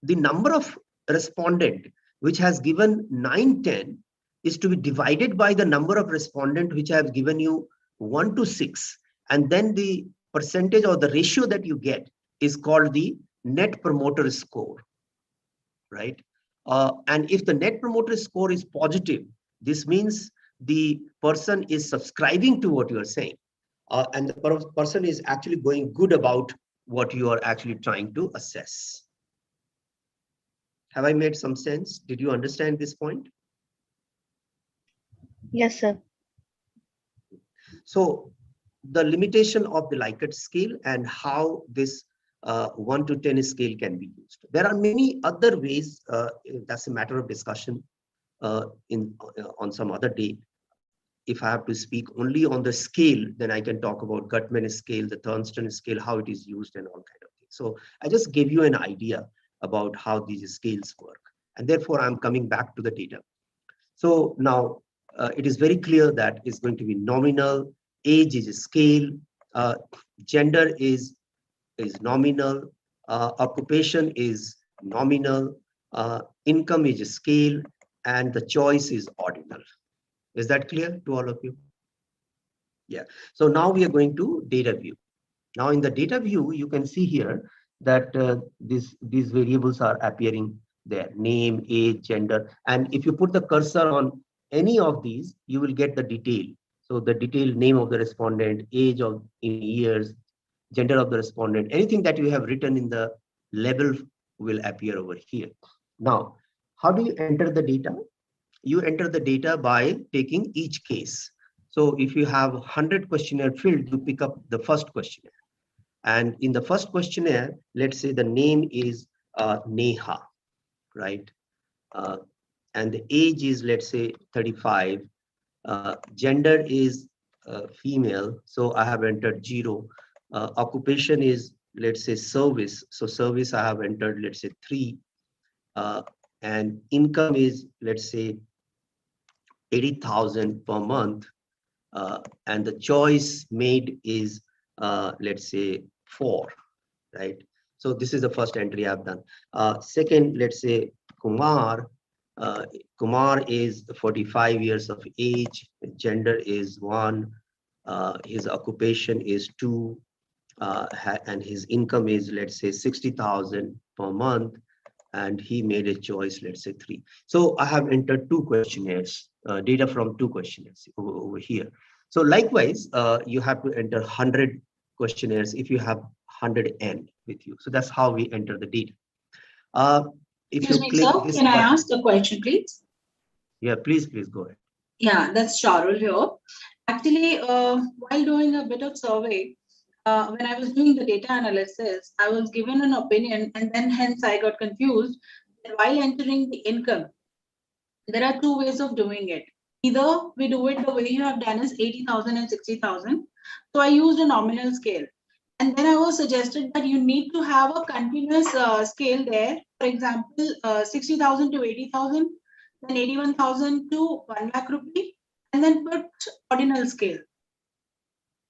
the number of respondent which has given 9, 10 is to be divided by the number of respondent which have given you 1 to 6. And then the percentage or the ratio that you get is called the net promoter score, right? And if the net promoter score is positive, this means the person is subscribing to what you are saying. And the person is actually going good about what you are actually trying to assess. Have I made some sense? Did you understand this point? Yes, sir. So the limitation of the Likert scale and how this 1 to 10 scale can be used. There are many other ways. That's a matter of discussion on some other day. If I have to speak only on the scale, then I can talk about Gutman scale, the Thurnston scale, how it is used and all kind of things. So I just gave you an idea about how these scales work. And therefore, I'm coming back to the data. So now it is very clear that it's going to be nominal, age is a scale, gender is nominal, occupation is nominal, income is a scale, and the choice is ordinal. Is that clear to all of you? Yeah. So now we are going to data view. Now in the data view, you can see here that these variables are appearing there: name, age, gender. And if you put the cursor on any of these, you will get the detail. So the detailed name of the respondent, age of in years, gender of the respondent, anything that you have written in the label will appear over here. Now, how do you enter the data? You enter the data by taking each case. So if you have 100 questionnaire filled, you pick up the first questionnaire. And in the first questionnaire, let's say the name is Neha, right? And the age is, let's say, 35. Gender is female, so I have entered 0. Occupation is, let's say, service. So service I have entered, let's say, 3. And income is, let's say, 80,000 per month. And the choice made is, let's say, 4, right? So this is the first entry I've done. Second, let's say Kumar. Kumar is 45 years of age. Gender is 1. His occupation is 2. And his income is, let's say, 60,000 per month. And he made a choice, let's say 3. So I have entered 2 questionnaires, data from 2 questionnaires over here. So likewise, you have to enter 100 questionnaires if you have 100N with you. So that's how we enter the data. If Excuse you me, click sir, this can I button, ask a question, please? yeah, please go ahead. Yeah, that's Charul here. Actually, while doing a bit of survey, when I was doing the data analysis, I was given an opinion, and then hence I got confused that while entering the income, there are 2 ways of doing it. Either we do it the way you have done is 80,000 and 60,000. So I used a nominal scale. And then I was suggested that you need to have a continuous scale there. For example, 60,000 to 80,000, then 81,000 to 1 lakh rupee, and then put ordinal scale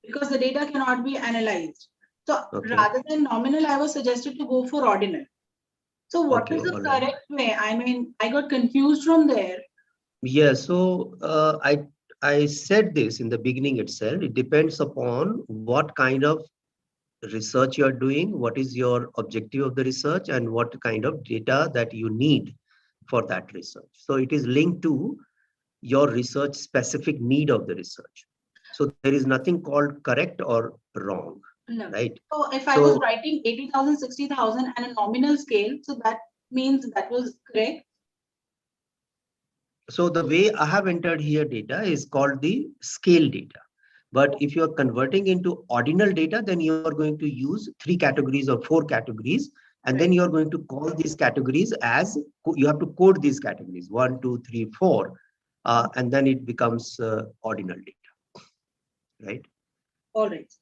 because the data cannot be analyzed. So rather than nominal, I was suggested to go for ordinal. So what is the correct way? I mean, I got confused from there. Yeah, so I said this in the beginning itself. It depends upon what kind of research you are doing, what is your objective of the research, and what kind of data that you need for that research. So it is linked to your research specific need of the research. So there is nothing called correct or wrong, No. right? So if I was writing 80,000, 60,000 and a nominal scale, so that means that was correct. So the way I have entered here data is called the scale data. But if you are converting into ordinal data, then you are going to use 3 categories or 4 categories. And then you are going to call these categories as, you have to code these categories, 1, 2, 3, 4. And then it becomes ordinal data, right? All right.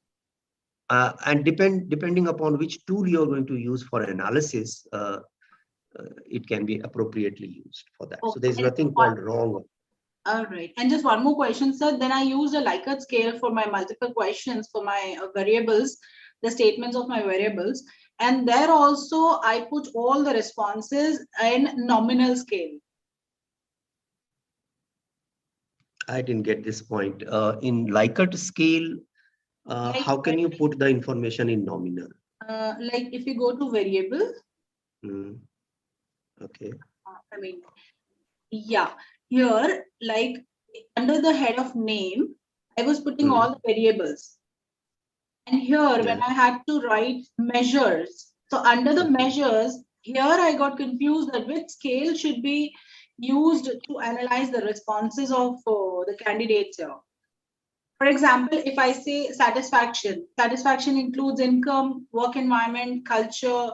And depending upon which tool you're going to use for analysis, it can be appropriately used for that. So Okay. there's nothing called wrong. All right. And just one more question, sir. Then I use a Likert scale for my multiple questions for my variables, the statements of my variables. And there also I put all the responses in nominal scale. I didn't get this point. In Likert scale, Like, how can you put the information in nominal? like if you go to variable, Okay. I mean, yeah, here, like under the head of name, I was putting all the variables. And here, when I had to write measures, so under the measures, here I got confused that which scale should be used to analyze the responses of the candidates here. For example, if I say satisfaction, satisfaction includes income, work environment, culture,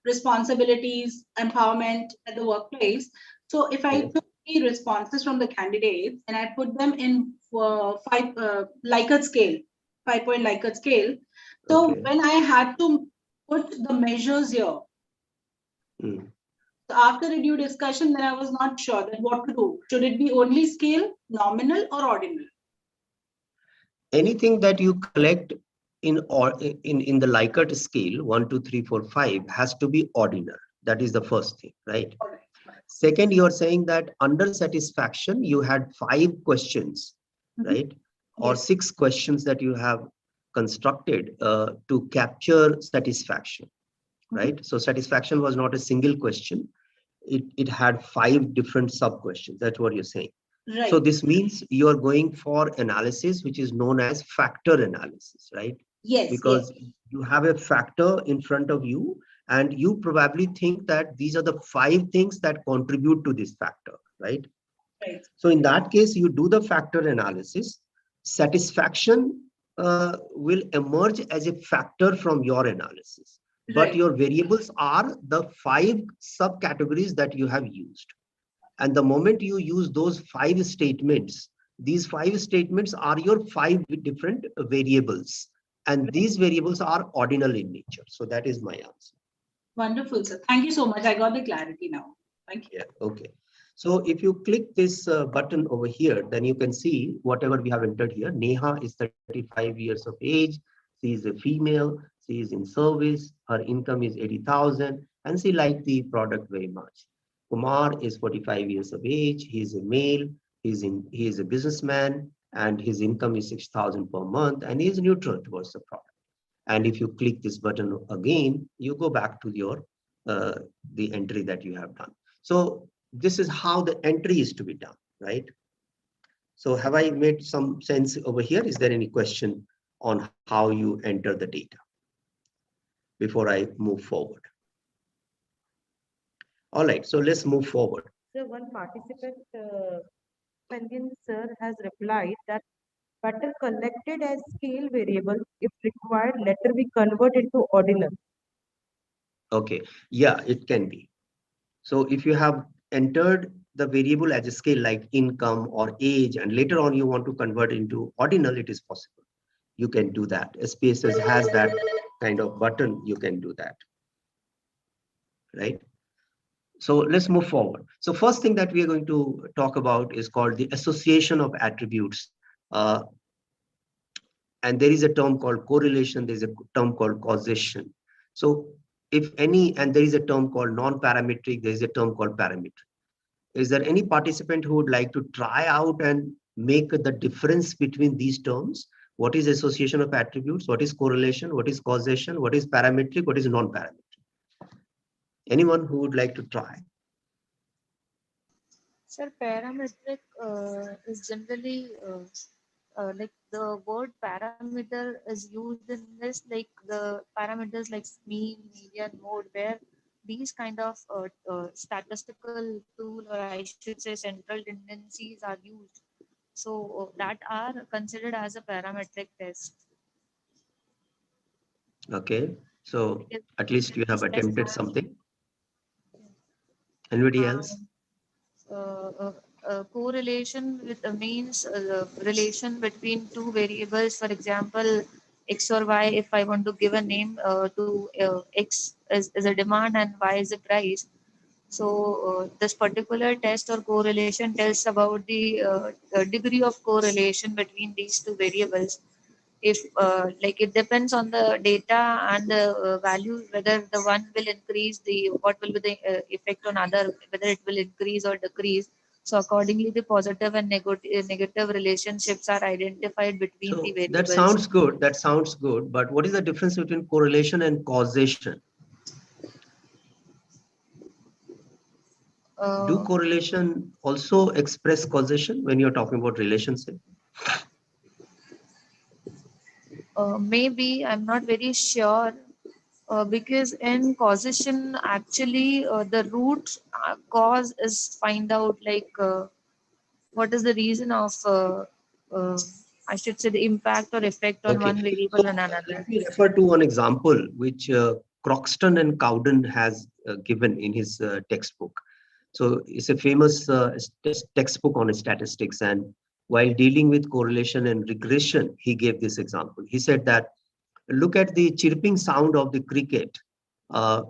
responsibilities, empowerment at the workplace. So if I took the responses from the candidates and I put them in five Likert scale, 5-point Likert scale. So when I had to put the measures here, so after a due discussion, then I was not sure that what to do. Should it be only scale, nominal, or ordinal? Anything that you collect in the Likert scale 1, 2, 3, 4, 5 has to be ordinal. That is the first thing, right? Second, you are saying that under satisfaction you had 5 questions, right? Or 6 questions that you have constructed to capture satisfaction, right? So satisfaction was not a single question. It had 5 different sub questions. That's what you're saying. Right. So this means you are going for analysis, which is known as factor analysis, right? Yes. Because you have a factor in front of you, and you probably think that these are the 5 things that contribute to this factor, right? Right. So in that case, you do the factor analysis. Satisfaction will emerge as a factor from your analysis. But your variables are the 5 subcategories that you have used. And the moment you use those 5 statements, these 5 statements are your 5 different variables. And these variables are ordinal in nature. So that is my answer. Wonderful, sir. Thank you so much. I got the clarity now. Thank you. Yeah, okay. So if you click this button over here, then you can see whatever we have entered here. Neha is 35 years of age. She is a female. She is in service. Her income is 80,000 and she liked the product very much. Kumar is 45 years of age. He is a male. He is a businessman and his income is 6,000 per month and he is neutral towards the product. And if you click this button again, you go back to your the entry that you have done. So this is how the entry is to be done, right? So have I made some sense over here? Is there any question on how you enter the data before I move forward? All right, so let's move forward. So one participant, Pandian sir, has replied that better collected as scale variable, if required, later we convert into ordinal. Okay, yeah, it can be. So if you have entered the variable as a scale like income or age, and later on you want to convert into ordinal, it is possible. You can do that. SPSS has that kind of button, you can do that, right? So let's move forward. So first thing that we are going to talk about is called the association of attributes. And there is a term called correlation, there's a term called causation. So if any, and there is a term called non-parametric, there is a term called parametric. Is there any participant who would like to try out and make the difference between these terms? What is association of attributes? What is correlation? What is causation? What is parametric? What is non-parametric? Anyone who would like to try? Sir, parametric is generally like the word parameter is used in this, like the parameters like mean, median, mode, where these kind of statistical tool, or I should say central tendencies, are used. So that are considered as a parametric test. Okay, so Because at least you have these tests attempted have something. Anybody else? correlation with means relation between two variables. For example, x or y. If I want to give a name to x is a demand and y is a price, So this particular test or correlation tells about the degree of correlation between these two variables. If like it depends on the data and the value, whether the one will increase, the what will be the effect on other, whether it will increase or decrease. So accordingly, the positive and negative relationships are identified between the So that variables. sounds good. That sounds good. But what is the difference between correlation and causation? Do Uh, correlation also express causation when you're talking about relationship? Maybe I'm not very sure, because in causation, actually, the root cause is find out like what is the reason of, I should say, the impact or effect on Okay. one variable So and let another. me refer to one example which Croxton and Cowden has given in his textbook. So it's a famous textbook on statistics, and while dealing with correlation and regression, he gave this example. He said that look at the chirping sound of the cricket, uh,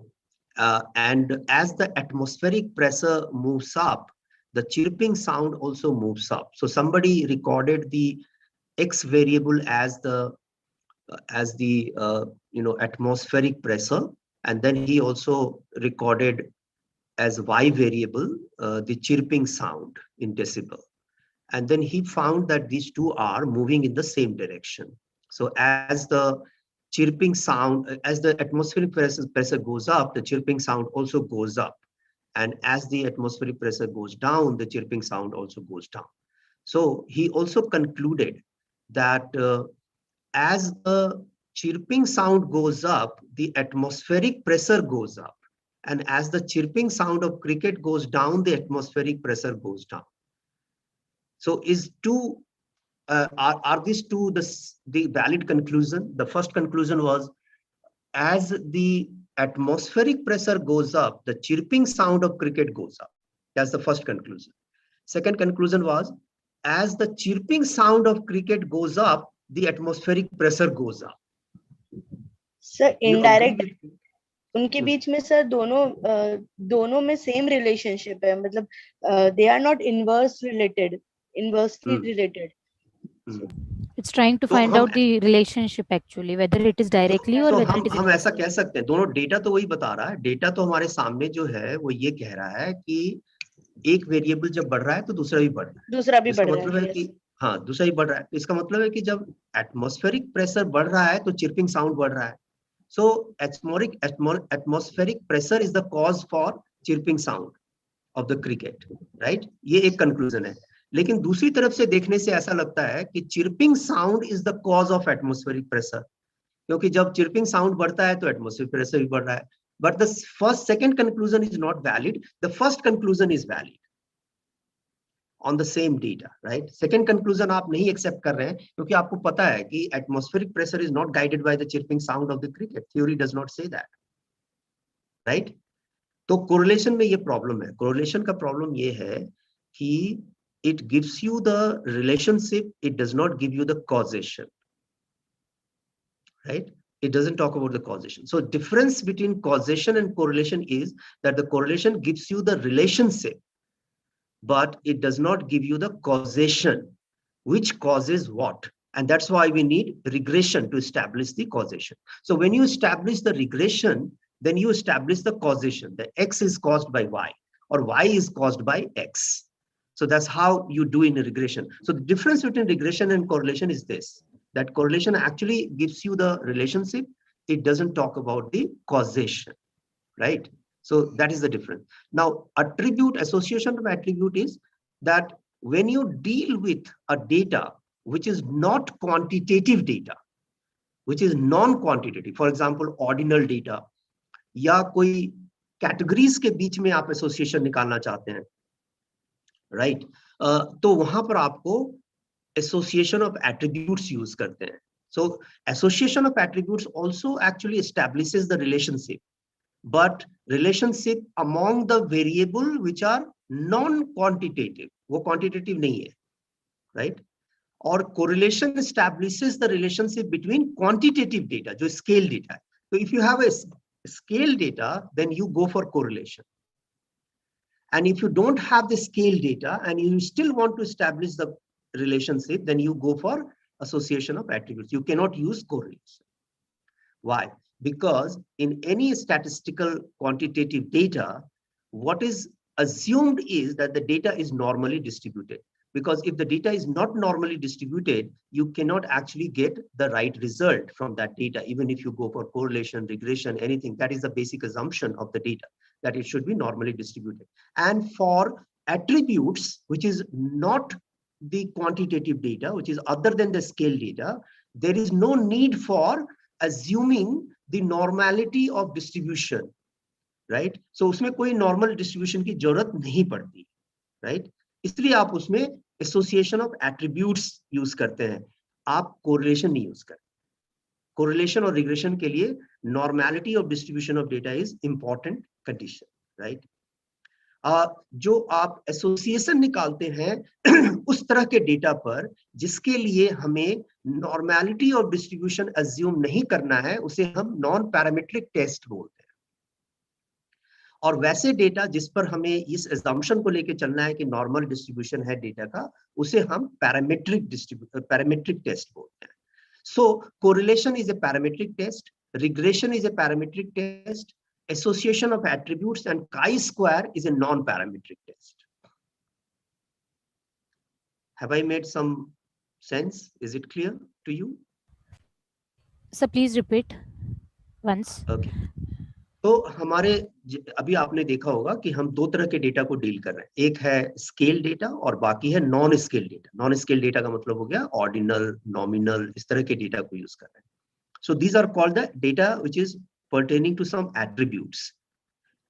and as the atmospheric pressure moves up, the chirping sound also moves up. So somebody recorded the x variable as the atmospheric pressure, and then he also recorded as y variable the chirping sound in decibel, and then he found that these two are moving in the same direction. So as the chirping sound, as the atmospheric pressure goes up, the chirping sound also goes up, and as the atmospheric pressure goes down, the chirping sound also goes down. So he also concluded that as the chirping sound goes up, the atmospheric pressure goes up. And as the chirping sound of cricket goes down, the atmospheric pressure goes down. So are these two the valid conclusion? The first conclusion was, as the atmospheric pressure goes up, the chirping sound of cricket goes up. That's the first conclusion. Second conclusion was, as the chirping sound of cricket goes up, the atmospheric pressure goes up. Sir You agree indirect with me? उनके बीच में sir दोनों में same relationship है, मतलब they are not inversely related. It's trying to तो find हम out the relationship actually, whether it is directly or तो whether it is हम ऐसा indirectly. कह सकते हैं, दोनों डेटा तो वही बता रहा है. डेटा तो हमारे सामने जो है वो ये कह रहा है कि एक वेरिएबल जब बढ़ रहा है तो दूसरा भी बढ़ रहा है. दूसरा भी इसका बढ़ रहा मतलब है है. कि हाँ, दूसरा ही बढ़ रहा है. तो इसका मतलब है कि जब एटमॉस्फेरिक प्रेशर बढ़ रहा है तो चिर्पिंग साउंड बढ़ रहा है. So atmospheric pressure is the cause for chirping sound of the cricket, right. ये एक कंक्लूजन है. लेकिन दूसरी तरफ से देखने से ऐसा लगता है कि chirping sound is the cause of atmospheric pressure, क्योंकि जब चिर्पिंग साउंड बढ़ता है तो एटमॉस्फेरिक प्रेशर भी बढ़ रहा है. But the second conclusion is not valid. The first conclusion is valid on the same data, right? Second conclusion आप नहीं accept कर रहे हैं क्योंकि आपको पता है कि atmospheric pressure is not guided by the chirping sound of the cricket. Theory does not say that, right? तो correlation में ये problem है. Correlation का problem ये है कि it gives you the relationship, it does not give you the causation, right? It doesn't talk about the causation. So difference between causation and correlation is that the correlation gives you the relationship, but it does not give you the causation, which causes what. And that's why we need regression to establish the causation. So when you establish the regression, then you establish the causation. The X is caused by Y, or Y is caused by X. So that's how you do in a regression. So the difference between regression and correlation is this, that correlation actually gives you the relationship. It doesn't talk about the causation, right? So that is the difference. Now, attribute, association of attribute is that when you deal with a data which is not quantitative data, which is non-quantitative, for example, ordinal data, या कोई categories के बीच में आप association निकालना चाहते हैं, right? तो वहां पर आपको association of attributes use करते हैं. So association of attributes also actually establishes the relationship, but relationship among the variable which are non-quantitative, वो quantitative नहीं है, right? Or correlation establishes the relationship between quantitative data, जो scale data है. So if you have a scale data, then you go for correlation. And if you don't have the scale data and you still want to establish the relationship, then you go for association of attributes. You cannot use correlation. Why? Because in any statistical quantitative data, what is assumed is that the data is normally distributed. Because if the data is not normally distributed, you cannot actually get the right result from that data, even if you go for correlation, regression, anything. That is the basic assumption of the data, that it should be normally distributed. And for attributes, which is not the quantitative data, which is other than the scale data, there is no need for assuming the normality of distribution, right? So उसमें कोई normal distribution की जरूरत नहीं पड़ती, right? इसलिए आप उसमें association of attributes use करते हैं, आप correlation नहीं use करते. Correlation और regression के लिए normality of distribution of data is important condition, right? जो आप एसोसिएशन निकालते हैं उस तरह के डेटा पर जिसके लिए हमें नॉर्मेलिटी ऑफ डिस्ट्रीब्यूशन अज्यूम नहीं करना है, उसे हम नॉन पैरामीट्रिक टेस्ट बोलते हैं. और वैसे डेटा जिस पर हमें इस assumption को लेके चलना है कि नॉर्मल डिस्ट्रीब्यूशन है डेटा का, उसे हम पैरामीट्रिक टेस्ट बोलते हैं. So correlation is a parametric test, regression is a parametric test, association of attributes and chi-square is a non-parametric test. Have I made some sense? Is it clear to you? So please repeat once. Okay. तो हमारे अभी आपने देखा होगा कि हम दो तरह के डेटा को डील कर रहे हैं. एक है स्केल डेटा और बाकी है non scale data. Non scale data का मतलब हो गया ऑर्डिनल, नॉमिनल, इस तरह के डेटा को यूज कर रहे हैं. So these are called the data which is pertaining to some attributes.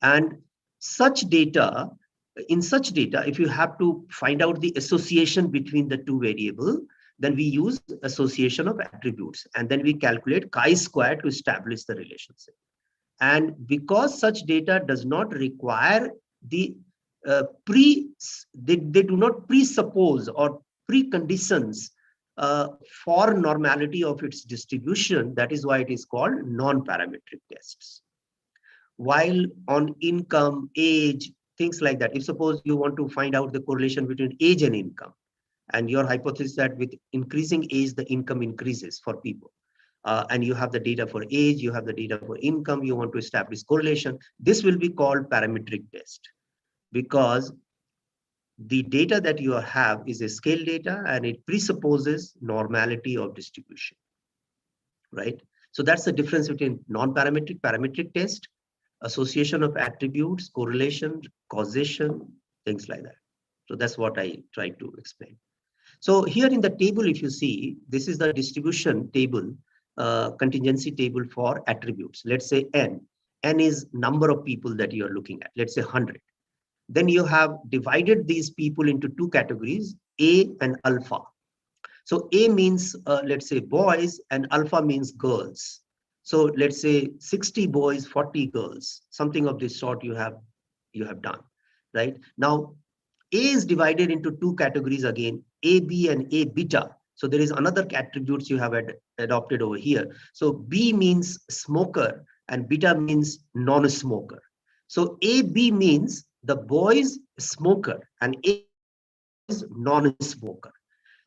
And such data, in such data, if you have to find out the association between the two variables, then we use association of attributes, and then we calculate chi-square to establish the relationship. And because such data does not require the they do not presuppose or preconditions for normality of its distribution, that is why it is called non-parametric tests. While on income, age, things like that, if suppose you want to find out the correlation between age and income, and your hypothesis that with increasing age, the income increases for people, and you have the data for age, you have the data for income, you want to establish correlation, this will be called parametric test, because the data that you have is a scale data and it presupposes normality of distribution, right? So that's the difference between non-parametric, parametric test, association of attributes, correlation, causation, things like that. So that's what I tried to explain. So here in the table, if you see, this is the distribution table, contingency table for attributes. Let's say N. N is number of people that you are looking at. Let's say 100. Then you have divided these people into two categories, A and alpha. So A means, let's say boys, and alpha means girls. So let's say 60 boys, 40 girls, something of this sort you have done, right? Now, A is divided into two categories again, A, B and A beta. So there is another attributes you have adopted over here. So B means smoker and beta means non-smoker. So A, B means the boys smoker and A is non-smoker.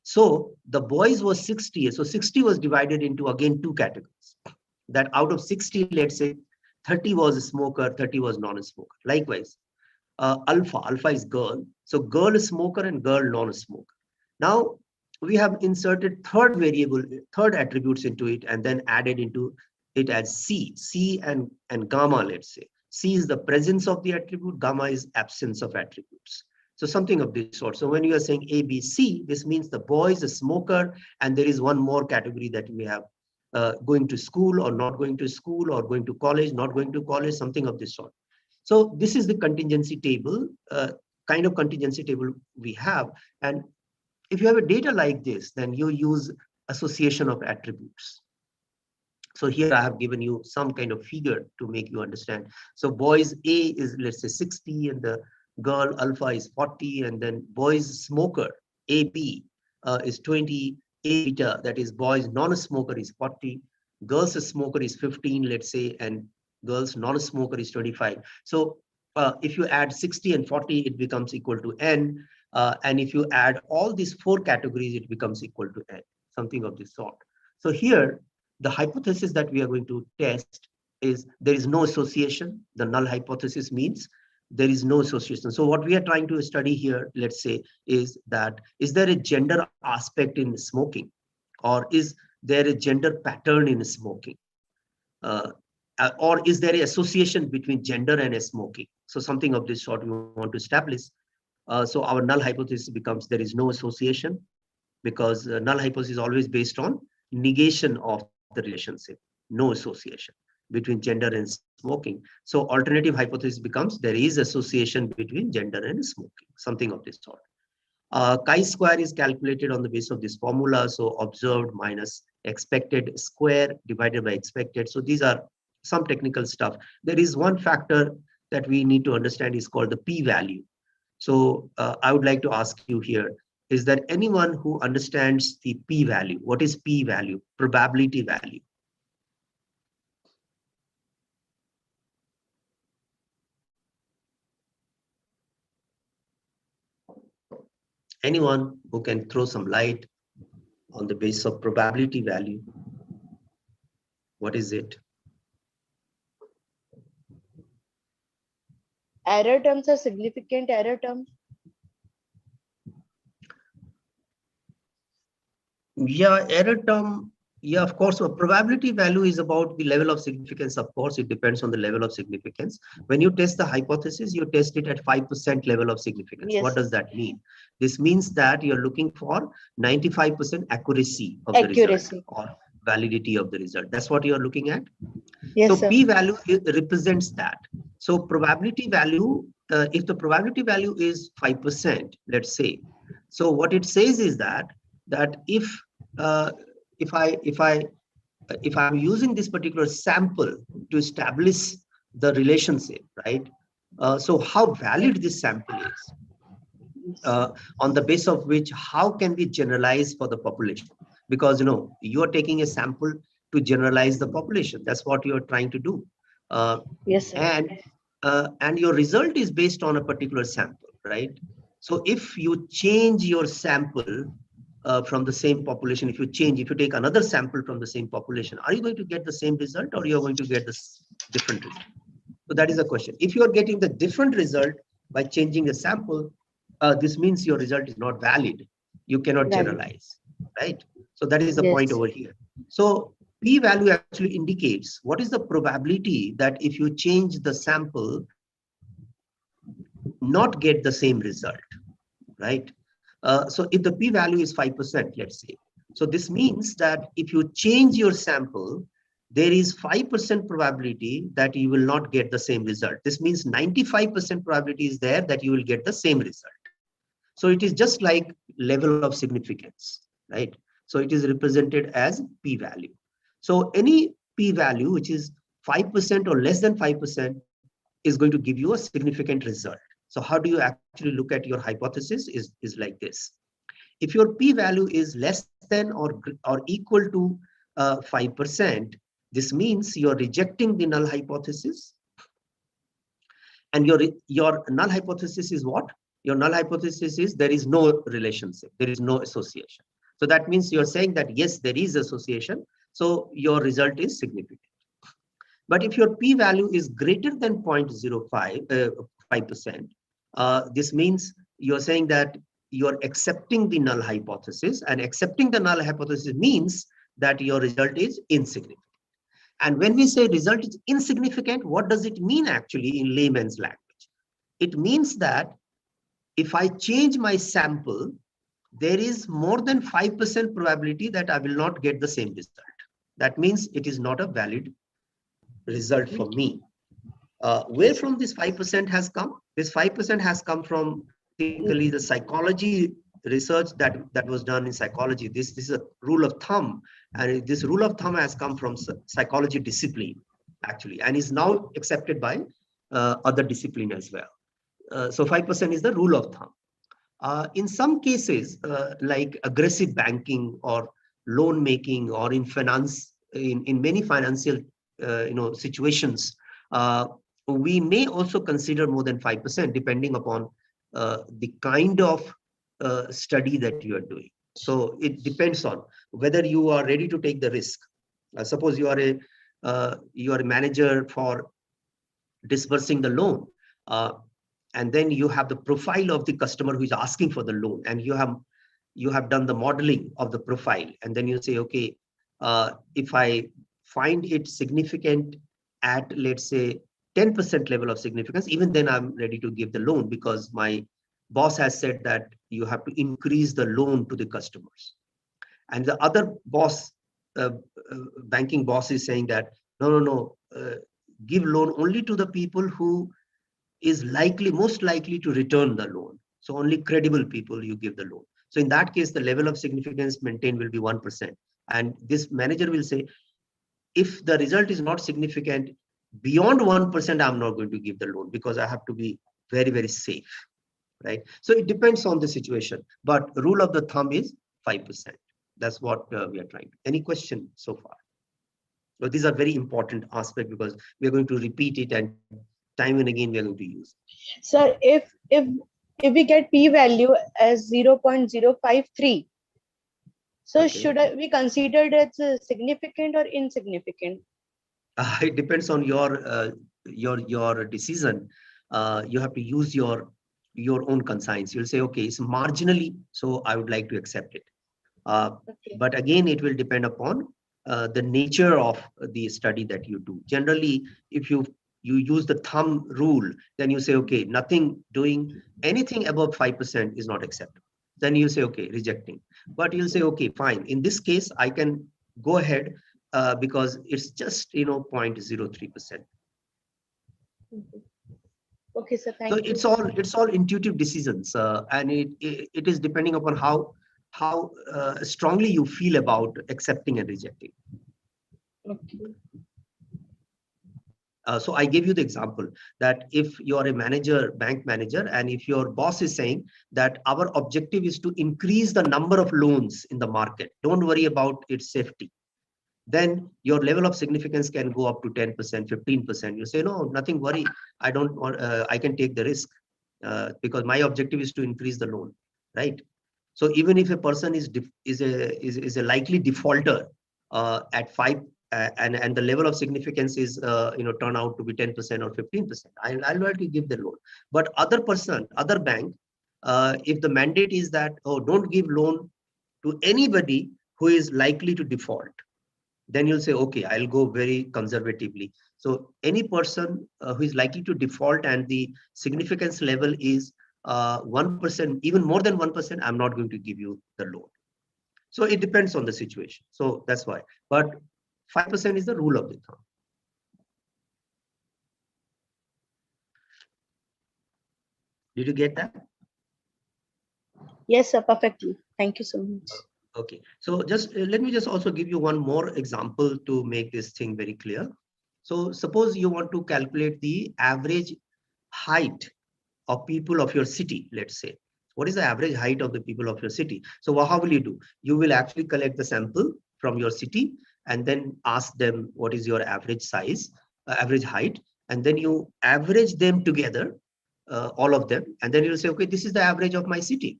So the boys was 60. So 60 was divided into again two categories. That out of 60, let's say 30 was a smoker, 30 was non-smoker. Likewise, alpha is girl. So girl is smoker and girl non-smoker. Now we have inserted third variable, third attributes into it, and then added into it as C and gamma, let's say. C is the presence of the attribute, gamma is absence of attributes. So something of this sort. So when you are saying A, B, C, this means the boy is a smoker, and there is one more category that we have, going to school or not going to school, or going to college, not going to college, something of this sort. So this is the contingency table, kind of contingency table we have. And if you have a data like this, then you use association of attributes. So here I have given you some kind of figure to make you understand. So boys A is, let's say 60, and the girl alpha is 40, and then boys smoker AB is 20, A beta, that is boys non-smoker, is 40, girls smoker is 15, let's say, and girls non-smoker is 25. So if you add 60 and 40, it becomes equal to n. And if you add all these 4 categories, it becomes equal to n, something of this sort. So here, the hypothesis that we are going to test is there is no association. The null hypothesis means there is no association. So what we are trying to study here, let's say, is that is there a gender aspect in smoking, or is there a gender pattern in smoking? Or is there an association between gender and smoking? So something of this sort we want to establish. So our null hypothesis becomes there is no association, because null hypothesis is always based on negation of the relationship, no association between gender and smoking. So alternative hypothesis becomes there is association between gender and smoking, something of this sort. Chi-square is calculated on the basis of this formula. So observed minus expected square divided by expected. So these are some technical stuff. There is one factor that we need to understand is called the p-value. So I would like to ask you here, is there anyone who understands the p-value? What is p-value? Probability value. Anyone who can throw some light on the basis of probability value? What is it? Error terms are significant error terms. Yeah, error term. Yeah, of course. So probability value is about the level of significance. Of course, it depends on the level of significance. When you test the hypothesis, you test it at 5% level of significance. Yes. What does that mean? This means that you're looking for 95% accuracy of the result or validity of the result. That's what you're looking at. Yes, so sir. p-value represents that. So probability value, if the probability value is 5%, let's say, so what it says is that if I'm using this particular sample to establish the relationship, right? So how valid this sample is, on the basis of which how can we generalize for the population? Because you are taking a sample to generalize the population. That's what you are trying to do. Yes, sir. And your result is based on a particular sample, right? So if you change your sample from the same population, if you take another sample from the same population, are you going to get the same result, or you are going to get this different result? So that is the question. If you are getting the different result by changing the sample, this means your result is not valid. You cannot generalize, right? So that is the point over here. So p-value actually indicates what is the probability that if you change the sample, not get the same result, right? So if the p-value is 5%, let's say, so this means that if you change your sample, there is 5% probability that you will not get the same result. This means 95% probability is there that you will get the same result. So it is just like level of significance, right? So it is represented as p-value. So any p-value which is 5% or less than 5% is going to give you a significant result. So how do you actually look at your hypothesis is like this. If your p-value is less than or equal to 5%, this means you're rejecting the null hypothesis. And your null hypothesis is what? Your null hypothesis is there is no relationship, there is no association. So that means you're saying that yes, there is association, so your result is significant. But if your p-value is greater than 0.05%, this means you're saying that you're accepting the null hypothesis, and accepting the null hypothesis means that your result is insignificant. And when we say result is insignificant, what does it mean actually in layman's language? It means that if I change my sample, there is more than 5% probability that I will not get the same result. That means it is not a valid result for me. Where from this 5% has come? This 5% has come from typically the psychology research that was done in psychology. This is a rule of thumb, and this rule of thumb has come from psychology discipline actually, and is now accepted by other discipline as well. So 5% is the rule of thumb. In some cases, like aggressive banking or loan making, or in finance, in many financial situations, we may also consider more than 5% depending upon the kind of study that you are doing. So it depends on whether you are ready to take the risk. Suppose you are a manager for disbursing the loan, and then you have the profile of the customer who is asking for the loan, and you have done the modeling of the profile, and then you say, okay, if I find it significant at, let's say, 10% level of significance, even then I'm ready to give the loan, because my boss has said that you have to increase the loan to the customers. And the other boss, uh, banking boss, is saying that no, give loan only to the people who is most likely to return the loan. So only credible people you give the loan. So in that case, the level of significance maintained will be 1%. And this manager will say, if the result is not significant beyond 1%, I'm not going to give the loan, because I have to be very, very safe, right? So it depends on the situation, but rule of the thumb is 5%. That's what we are trying. Any question so far? So these are very important aspects, because we are going to repeat it, and time and again we are going to use. Sir, if we get p-value as 0.053, so Okay. should we consider it as significant or insignificant? It depends on your decision. You have to use your own conscience. You'll say, okay, it's marginally, so I would like to accept it. Okay. But again, it will depend upon the nature of the study that you do. Generally, if you use the thumb rule, then you say, okay, nothing doing anything above 5% is not acceptable. Then you say, okay, rejecting. But you'll say, okay, fine. In this case, I can go ahead because it's just 0.03%. Okay, sir. Thank So you. it's all intuitive decisions, and it is depending upon how strongly you feel about accepting and rejecting. Okay. So I gave you the example that if you are a manager, bank manager, and if your boss is saying that our objective is to increase the number of loans in the market, don't worry about its safety, then your level of significance can go up to 10%, 15%. You say, no, nothing worry. I don't want, I can take the risk because my objective is to increase the loan, right? So even if a person is a likely defaulter at 5, and the level of significance is turn out to be 10% or 15%, I'll likely give the loan. But other bank, if the mandate is that, oh, don't give loan to anybody who is likely to default, then you'll say, okay, I'll go very conservatively. So any person who is likely to default and the significance level is 1%, even more than 1%, I'm not going to give you the loan. So it depends on the situation. So that's why. But 5% is the rule of the thumb. Did you get that? Yes, sir. Perfectly. Thank you so much. Okay. So just let me just also give you one more example to make this thing very clear. So suppose you want to calculate the average height of people of your city, let's say. What is the average height of the people of your city? So how will you do? You will actually collect the sample from your city and then ask them what is your average size, average height, and then you average them together, all of them, and then you'll say, okay, this is the average of my city.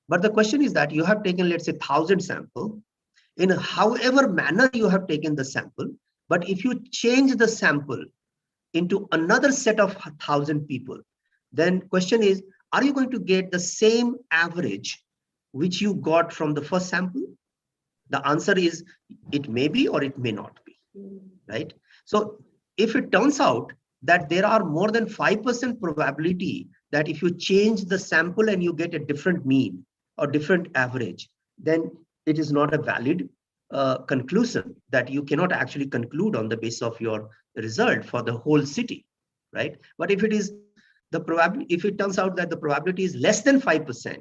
But the question is that you have taken, let's say, 1,000 sample, in however manner you have taken the sample, but if you change the sample into another set of 1,000 people, then question is, are you going to get the same average which you got from the first sample? The answer is, it may be or it may not be, right? So if it turns out that there are more than 5% probability that if you change the sample and you get a different mean or different average, then it is not a valid conclusion, that you cannot actually conclude on the basis of your result for the whole city, right? But if it is the probability, if it turns out that the probability is less than 5%,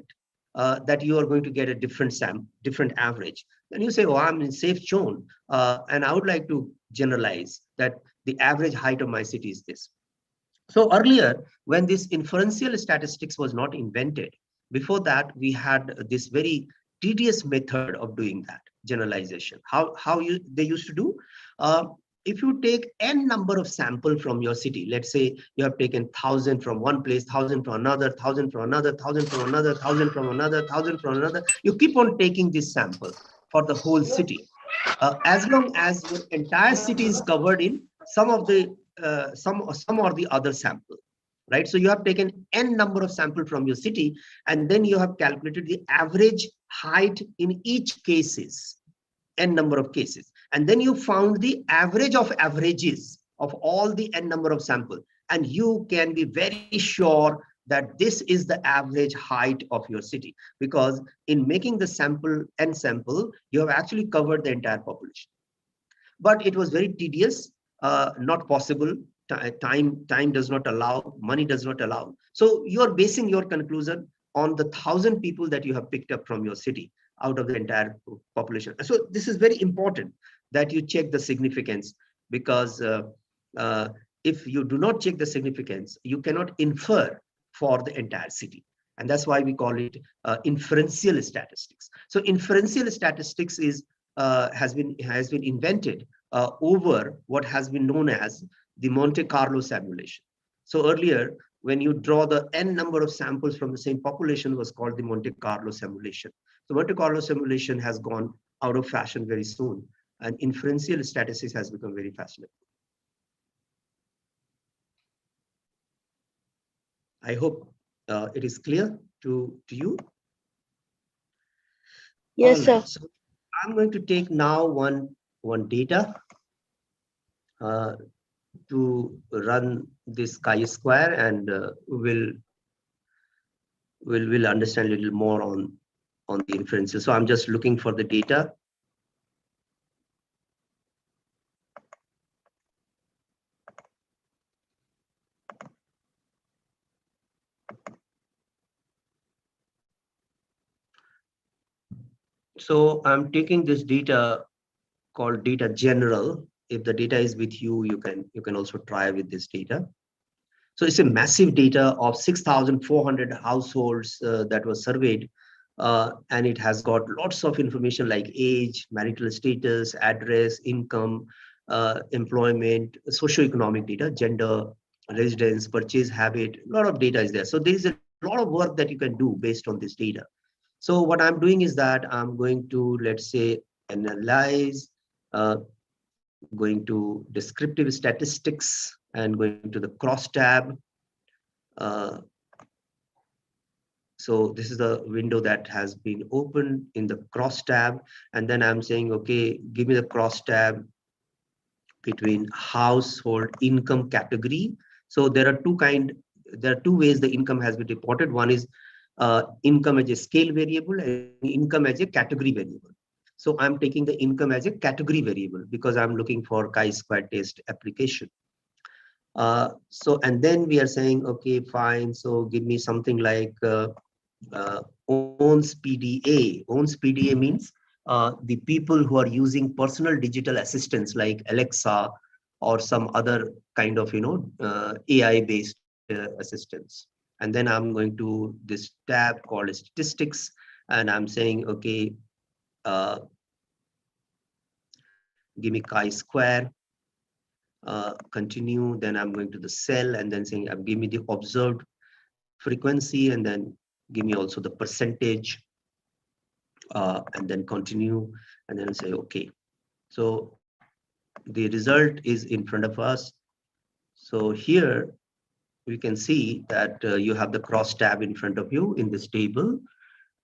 that you are going to get a different average, then you say, oh, I'm in safe zone, and I would like to generalize that the average height of my city is this. So earlier, when this inferential statistics was not invented, before that, we had this very tedious method of doing that generalization. How they used to do? if you take n number of sample from your city, let's say you have taken 1,000 from one place, 1,000 from another, 1,000 from another, 1,000 from another, 1,000 from another, 1,000 from another, you keep on taking this sample for the whole city. As long as your entire city is covered in some of the some or the other sample, right? So you have taken n number of sample from your city, and then you have calculated the average height in each cases, n number of cases, and then you found the average of averages of all the n number of sample, and you can be very sure that this is the average height of your city, because in making the sample n sample, you have actually covered the entire population. But it was very tedious, not possible. Time does not allow, money does not allow. So you are basing your conclusion on the 1,000 people that you have picked up from your city out of the entire population. So this is very important that you check the significance, because uh, if you do not check the significance, you cannot infer for the entire city. And that's why we call it inferential statistics. So inferential statistics is has been invented over what has been known as the Monte Carlo simulation. So earlier, when you draw the n number of samples from the same population, was called the Monte Carlo simulation. So Monte Carlo simulation has gone out of fashion very soon, and inferential statistics has become very fashionable. I hope it is clear to you. Yes, All sir. right. So I'm going to take now one data to run this chi-square, and we'll understand a little more on the inferences. So I'm just looking for the data. So I'm taking this data called data general. If the data is with you, you can also try with this data. So it's a massive data of 6,400 households that was surveyed, and it has got lots of information like age, marital status, address, income, employment, socioeconomic data, gender, residence, purchase habit. A lot of data is there. So there is a lot of work that you can do based on this data. So what I'm doing is that I'm going to, let's say, analyze, going to descriptive statistics, and going to the cross tab. So this is the window that has been opened in the cross tab, and then I'm saying, okay, give me the cross tab between household income category. So there are two ways the income has been reported. One is income as a scale variable and income as a category variable. So I'm taking the income as a category variable because I'm looking for chi-square test application. So, and then we are saying, okay, fine. So give me something like owns PDA. Owns PDA means the people who are using personal digital assistants like Alexa or some other kind of, AI based assistants. And then I'm going to this tab called statistics, and I'm saying, okay, give me chi-square. Continue, then I'm going to the cell and then saying give me the observed frequency, and then give me also the percentage, and then continue, and then say okay. So the result is in front of us. So here we can see that you have the cross tab in front of you in this table.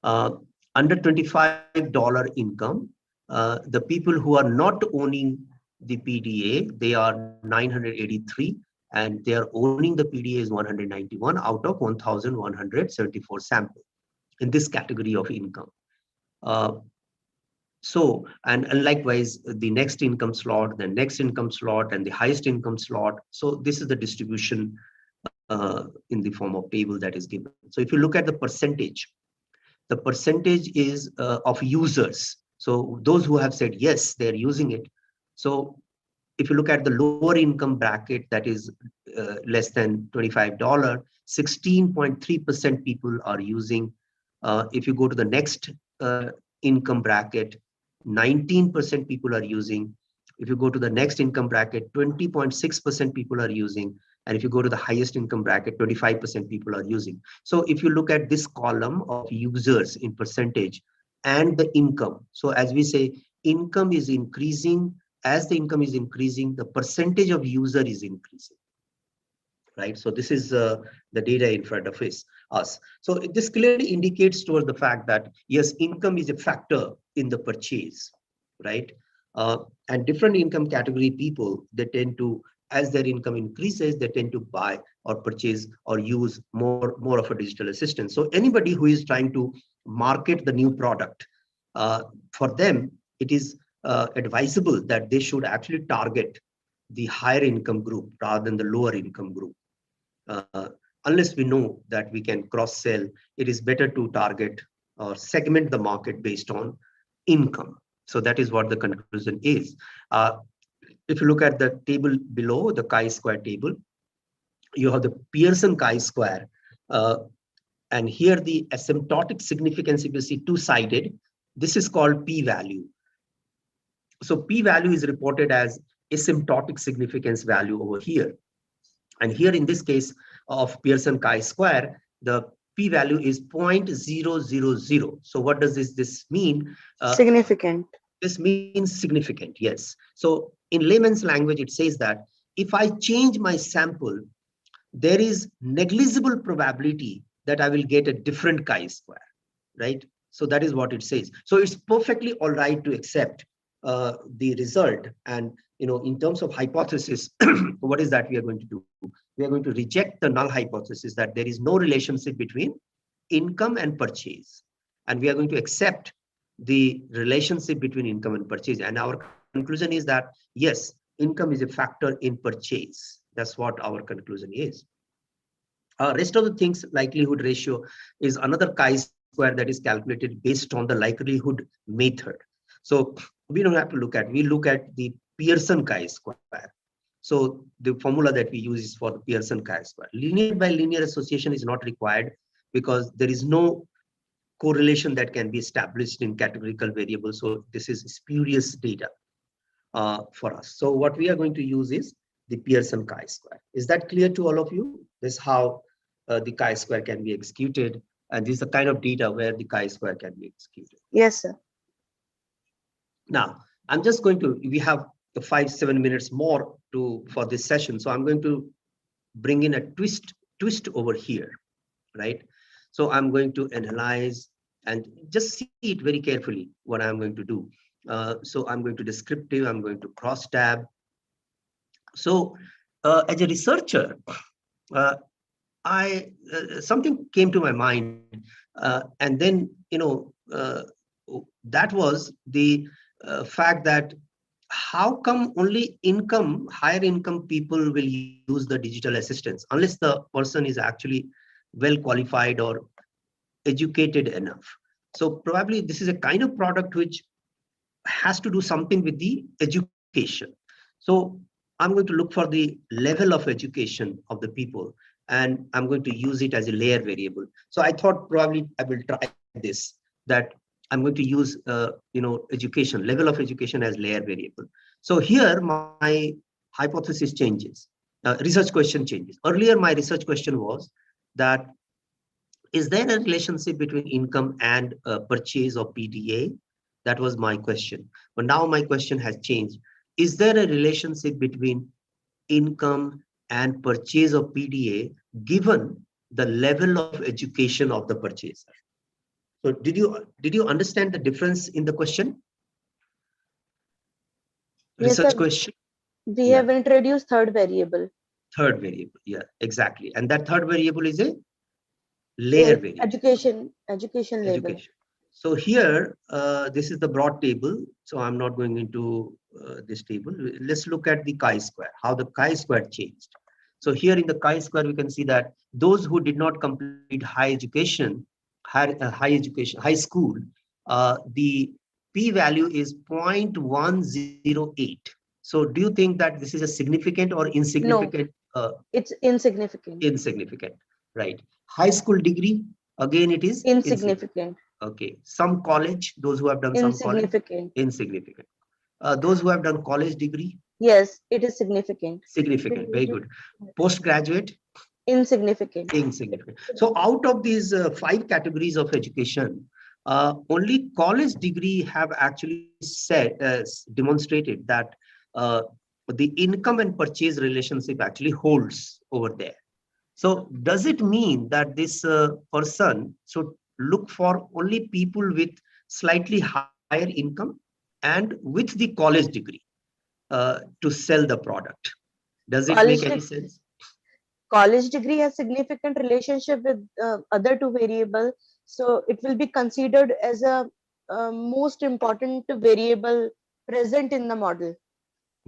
Under $25 income, the people who are not owning the PDA, they are 983, and they are owning the PDA is 191 out of 1,174 samples in this category of income. So, and likewise, the next income slot, the next income slot, and the highest income slot. So this is the distribution in the form of table that is given. So if you look at the percentage is of users. So those who have said yes, they're using it. So if you look at the lower income bracket, that is less than $25, 16.3% people are using. If you go to the next income bracket, 19% people are using. If you go to the next income bracket, 20.6% people are using. And if you go to the highest income bracket, 25% people are using. So if you look at this column of users in percentage and the income, so as we say, income is increasing. As the income is increasing, the percentage of user is increasing, right? So this is the data in front of us. So this clearly indicates towards the fact that, yes, income is a factor in the purchase, right? And different income category people, they tend to, as their income increases, they tend to buy or purchase or use more of a digital assistant. So anybody who is trying to market the new product, for them, it is advisable that they should actually target the higher income group rather than the lower income group. Unless we know that we can cross-sell, it is better to target or segment the market based on income. So that is what the conclusion is. If you look at the table below, the chi-square table, you have the Pearson chi-square. And here the asymptotic significance, if you see two-sided, this is called p-value. So p-value is reported as asymptotic significance value over here. And here in this case of Pearson chi-square, the p-value is 0.000. So what does this mean? Significant. This means significant, yes. So in layman's language, it says that if I change my sample, there is negligible probability that I will get a different chi-square, right? So that is what it says. So it's perfectly all right to accept the result. And in terms of hypothesis, what is that we are going to do? We are going to reject the null hypothesis that there is no relationship between income and purchase. And we are going to accept the relationship between income and purchase. And our conclusion is that, yes, income is a factor in purchase. That's what our conclusion is. Rest of the things, likelihood ratio is another chi-square that is calculated based on the likelihood method. So we don't have to look at, we look at the Pearson chi-square. So the formula that we use is for the Pearson chi-square. Linear by linear association is not required because there is no correlation that can be established in categorical variables. So this is spurious data for us. So what we are going to use is the Pearson chi-square. Is that clear to all of you? This is how the chi-square can be executed. And this is the kind of data where the chi-square can be executed. Yes, sir. Now, I'm just going to, we have 5-7 minutes more for this session. So I'm going to bring in a twist over here, right? So I'm going to analyze and just see it very carefully what I'm going to do. So I'm going to descriptive, I'm going to cross tab. So as a researcher, something came to my mind, and then that was the fact that how come only higher income people will use the digital assistants unless the person is actually well qualified or educated enough. So probably this is a kind of product which has to do something with the education. So I'm going to look for the level of education of the people, and I'm going to use it as a layer variable. So I thought probably I will try this, that I'm going to use education, level of education as layer variable. So here my hypothesis changes, research question changes. Earlier my research question was that, is there a relationship between income and purchase of PDA? That was my question. But now my question has changed. Is there a relationship between income and purchase of PDA given the level of education of the purchaser? So did you understand the difference in the question? Yes, Research sir. question? We have introduced third variable. Third variable, yeah, exactly. And that third variable is a layer variable. Education label. So here, this is the broad table. So I'm not going into this table. Let's look at the chi-square, how the chi-square changed. So here in the chi-square, we can see that those who did not complete high school, the p-value is 0.108. So do you think that this is a significant or insignificant? No, it's insignificant. Insignificant, right? High school degree, again, it is insignificant. Okay. Some college, those who have done some college, insignificant. Those who have done college degree? Yes, it is significant. Significant, very good. Postgraduate? Insignificant. Insignificant. So out of these 5 categories of education, only college degree have actually demonstrated that the income and purchase relationship actually holds over there. So does it mean that this person should look for only people with slightly higher income and with the college degree to sell the product? Does it make any sense? College degree has significant relationship with other 2 variables, so it will be considered as a most important variable present in the model.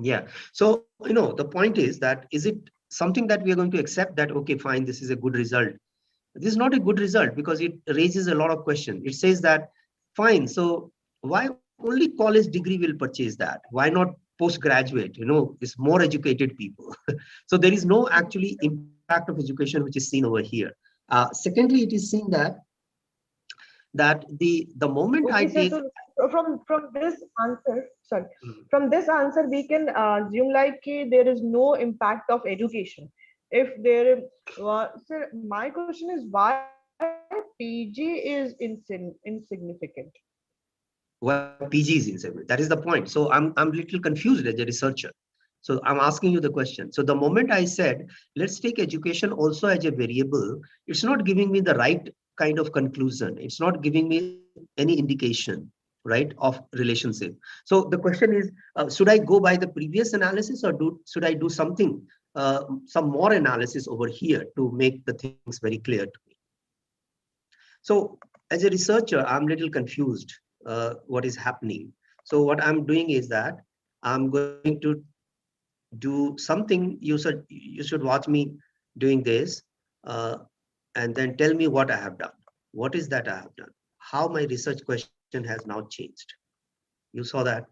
Yeah. So, the point is that, is it something that we are going to accept that, okay, fine, this is a good result? This is not a good result because it raises a lot of questions. It says that, fine, so why only college degree will purchase that? Why not postgraduate? It's more educated people. So there is no actually impact of education which is seen over here. Secondly, it is seen that the moment I Okay, take sir, so from this answer, sorry, from this answer we can assume like there is no impact of education. If there, sir, my question is why PG is insignificant. why PG is insignificant. That is the point. So I'm little confused as a researcher. So I'm asking you the question. So the moment I said, let's take education also as a variable, it's not giving me the right kind of conclusion. It's not giving me any indication, right, of relationship. So the question is, should I go by the previous analysis, or should I do something, some more analysis over here to make the things very clear to me? So as a researcher, I'm a little confused what is happening. So what I'm doing is that I'm going to do something. You should watch me doing this, and then tell me what I have done. What is that I have done? How my research question has now changed. You saw that.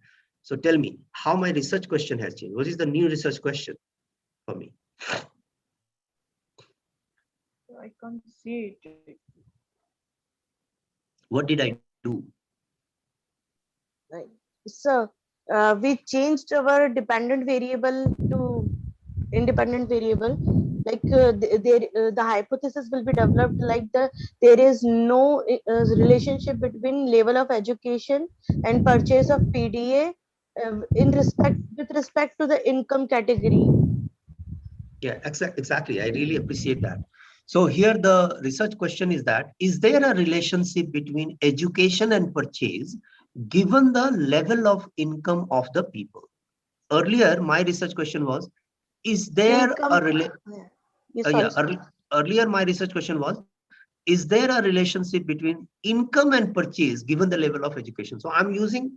So tell me how my research question has changed. What is the new research question for me? I can't see it. What did I do? Right. So we changed our dependent variable to independent variable. Like the hypothesis will be developed like there is no relationship between level of education and purchase of PDA with respect to the income category. Yeah, exactly. I really appreciate that. So here the research question is that, is there a relationship between education and purchase given the level of income of the people? Earlier, my research question was, is there Income, earlier my research question was, is there a relationship between income and purchase given the level of education? So I'm using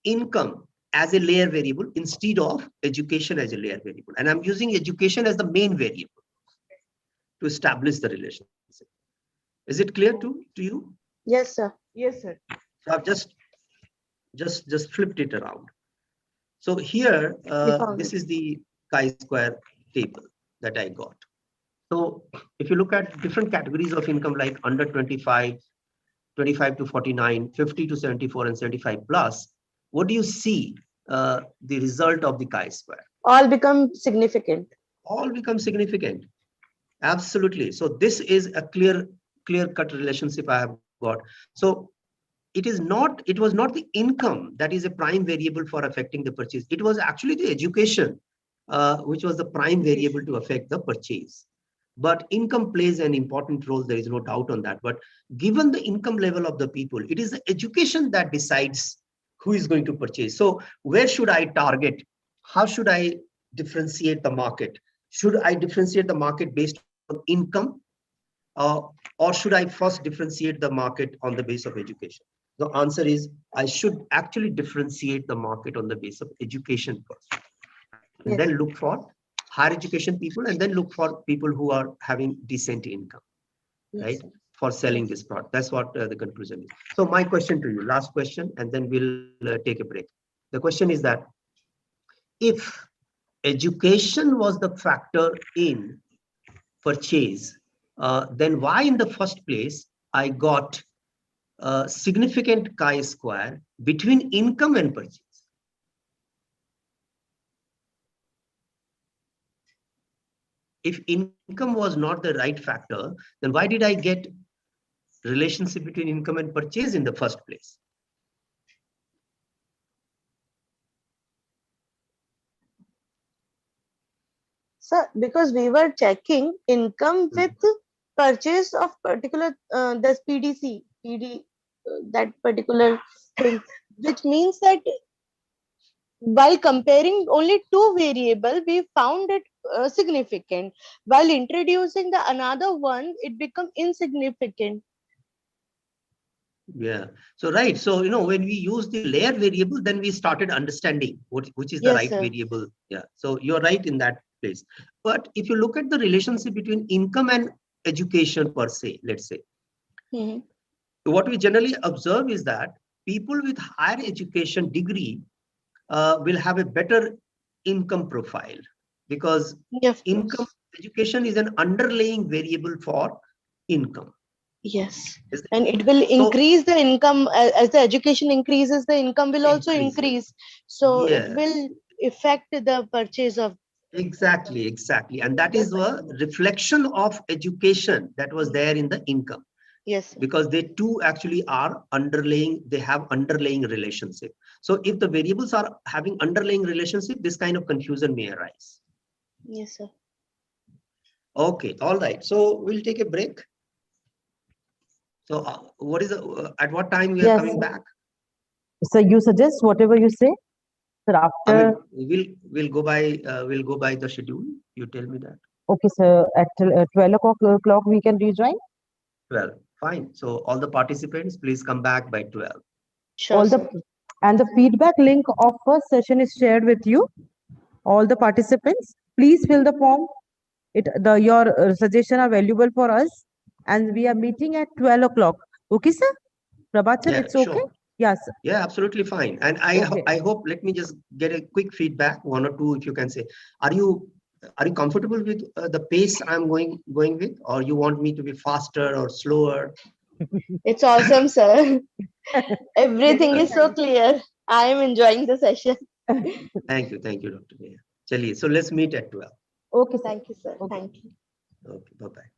income as a layer variable instead of education as a layer variable. And I'm using education as the main variable to establish the relationship. Is it clear to you? yes, sir. Yes, sir. So I've just flipped it around. So here, this is the chi-square table that I got. So if you look at different categories of income like under 25, 25 to 49, 50 to 74, and 75 plus, what do you see the result of the chi-square? All become significant. All become significant. Absolutely. So this is a clear-cut relationship I have got. So it was not the income that is a prime variable for affecting the purchase. It was actually the education, which was the prime variable to affect the purchase. But income plays an important role. There is no doubt on that. But given the income level of the people, it is the education that decides who is going to purchase. So where should I target? How should I differentiate the market? Should I differentiate the market based on income? Or should I first differentiate the market on the base of education? The answer is, I should actually differentiate the market on the base of education first. And then look for higher education people, and then look for people who are having decent income, right, for selling this product. That's what the conclusion is. So my question to you, last question, and then we'll take a break. The question is that, if education was the factor in purchase, then why in the first place I got a significant chi-square between income and purchase? if income was not the right factor, then why did I get relationship between income and purchase in the first place? So because we were checking income with purchase of particular this PD, that particular thing, which means that while comparing only two variable, we found it significant. While introducing the another one, it become insignificant. Yeah. So right. So when we use the layer variable, then we started understanding which is the Yes, right sir. variable. Yeah. So you're right in that place. But if you look at the relationship between income and education per se, let's say, Mhm. what we generally observe is that people with higher education degree will have a better income profile, because Yeah, of income course. education is an underlying variable for income. Yes. Is it? And it will So increase the income as the education increases, the income will also increases. increase. So it Yeah. will affect the purchase of. Exactly. And that is a reflection of education that was there in the income, Yes, sir. because they too actually are underlying, they have underlying relationship. So if the variables are having underlying relationship, this kind of confusion may arise. Yes, sir. Okay, all right. So we'll take a break. So what is at what time we are Yes. coming back? So you suggest whatever you say. Sir, I after, mean, we'll go by the schedule. You tell me that. okay, sir, at 12 o'clock we can rejoin. 12. Fine. So all the participants, please come back by 12. Sure, All sir. the and the feedback link of first session is shared with you. All the participants, please fill the form. Your suggestion are valuable for us, and we are meeting at 12 o'clock. Okay, sir? Prabhat sir, Yeah, it's okay? sure. Yes, sir. Yeah, absolutely fine. And Okay. I hope, let me just get a quick feedback, one or two, if you can say, are you comfortable with the pace I'm going with, or you want me to be faster or slower? It's awesome, sir. Everything Very is so nice. clear. I am enjoying the session. Thank you, Dr. Neha. Chaliye, so let's meet at 12. Okay, sir. Thank you, sir. Okay. Thank you. Okay, bye-bye.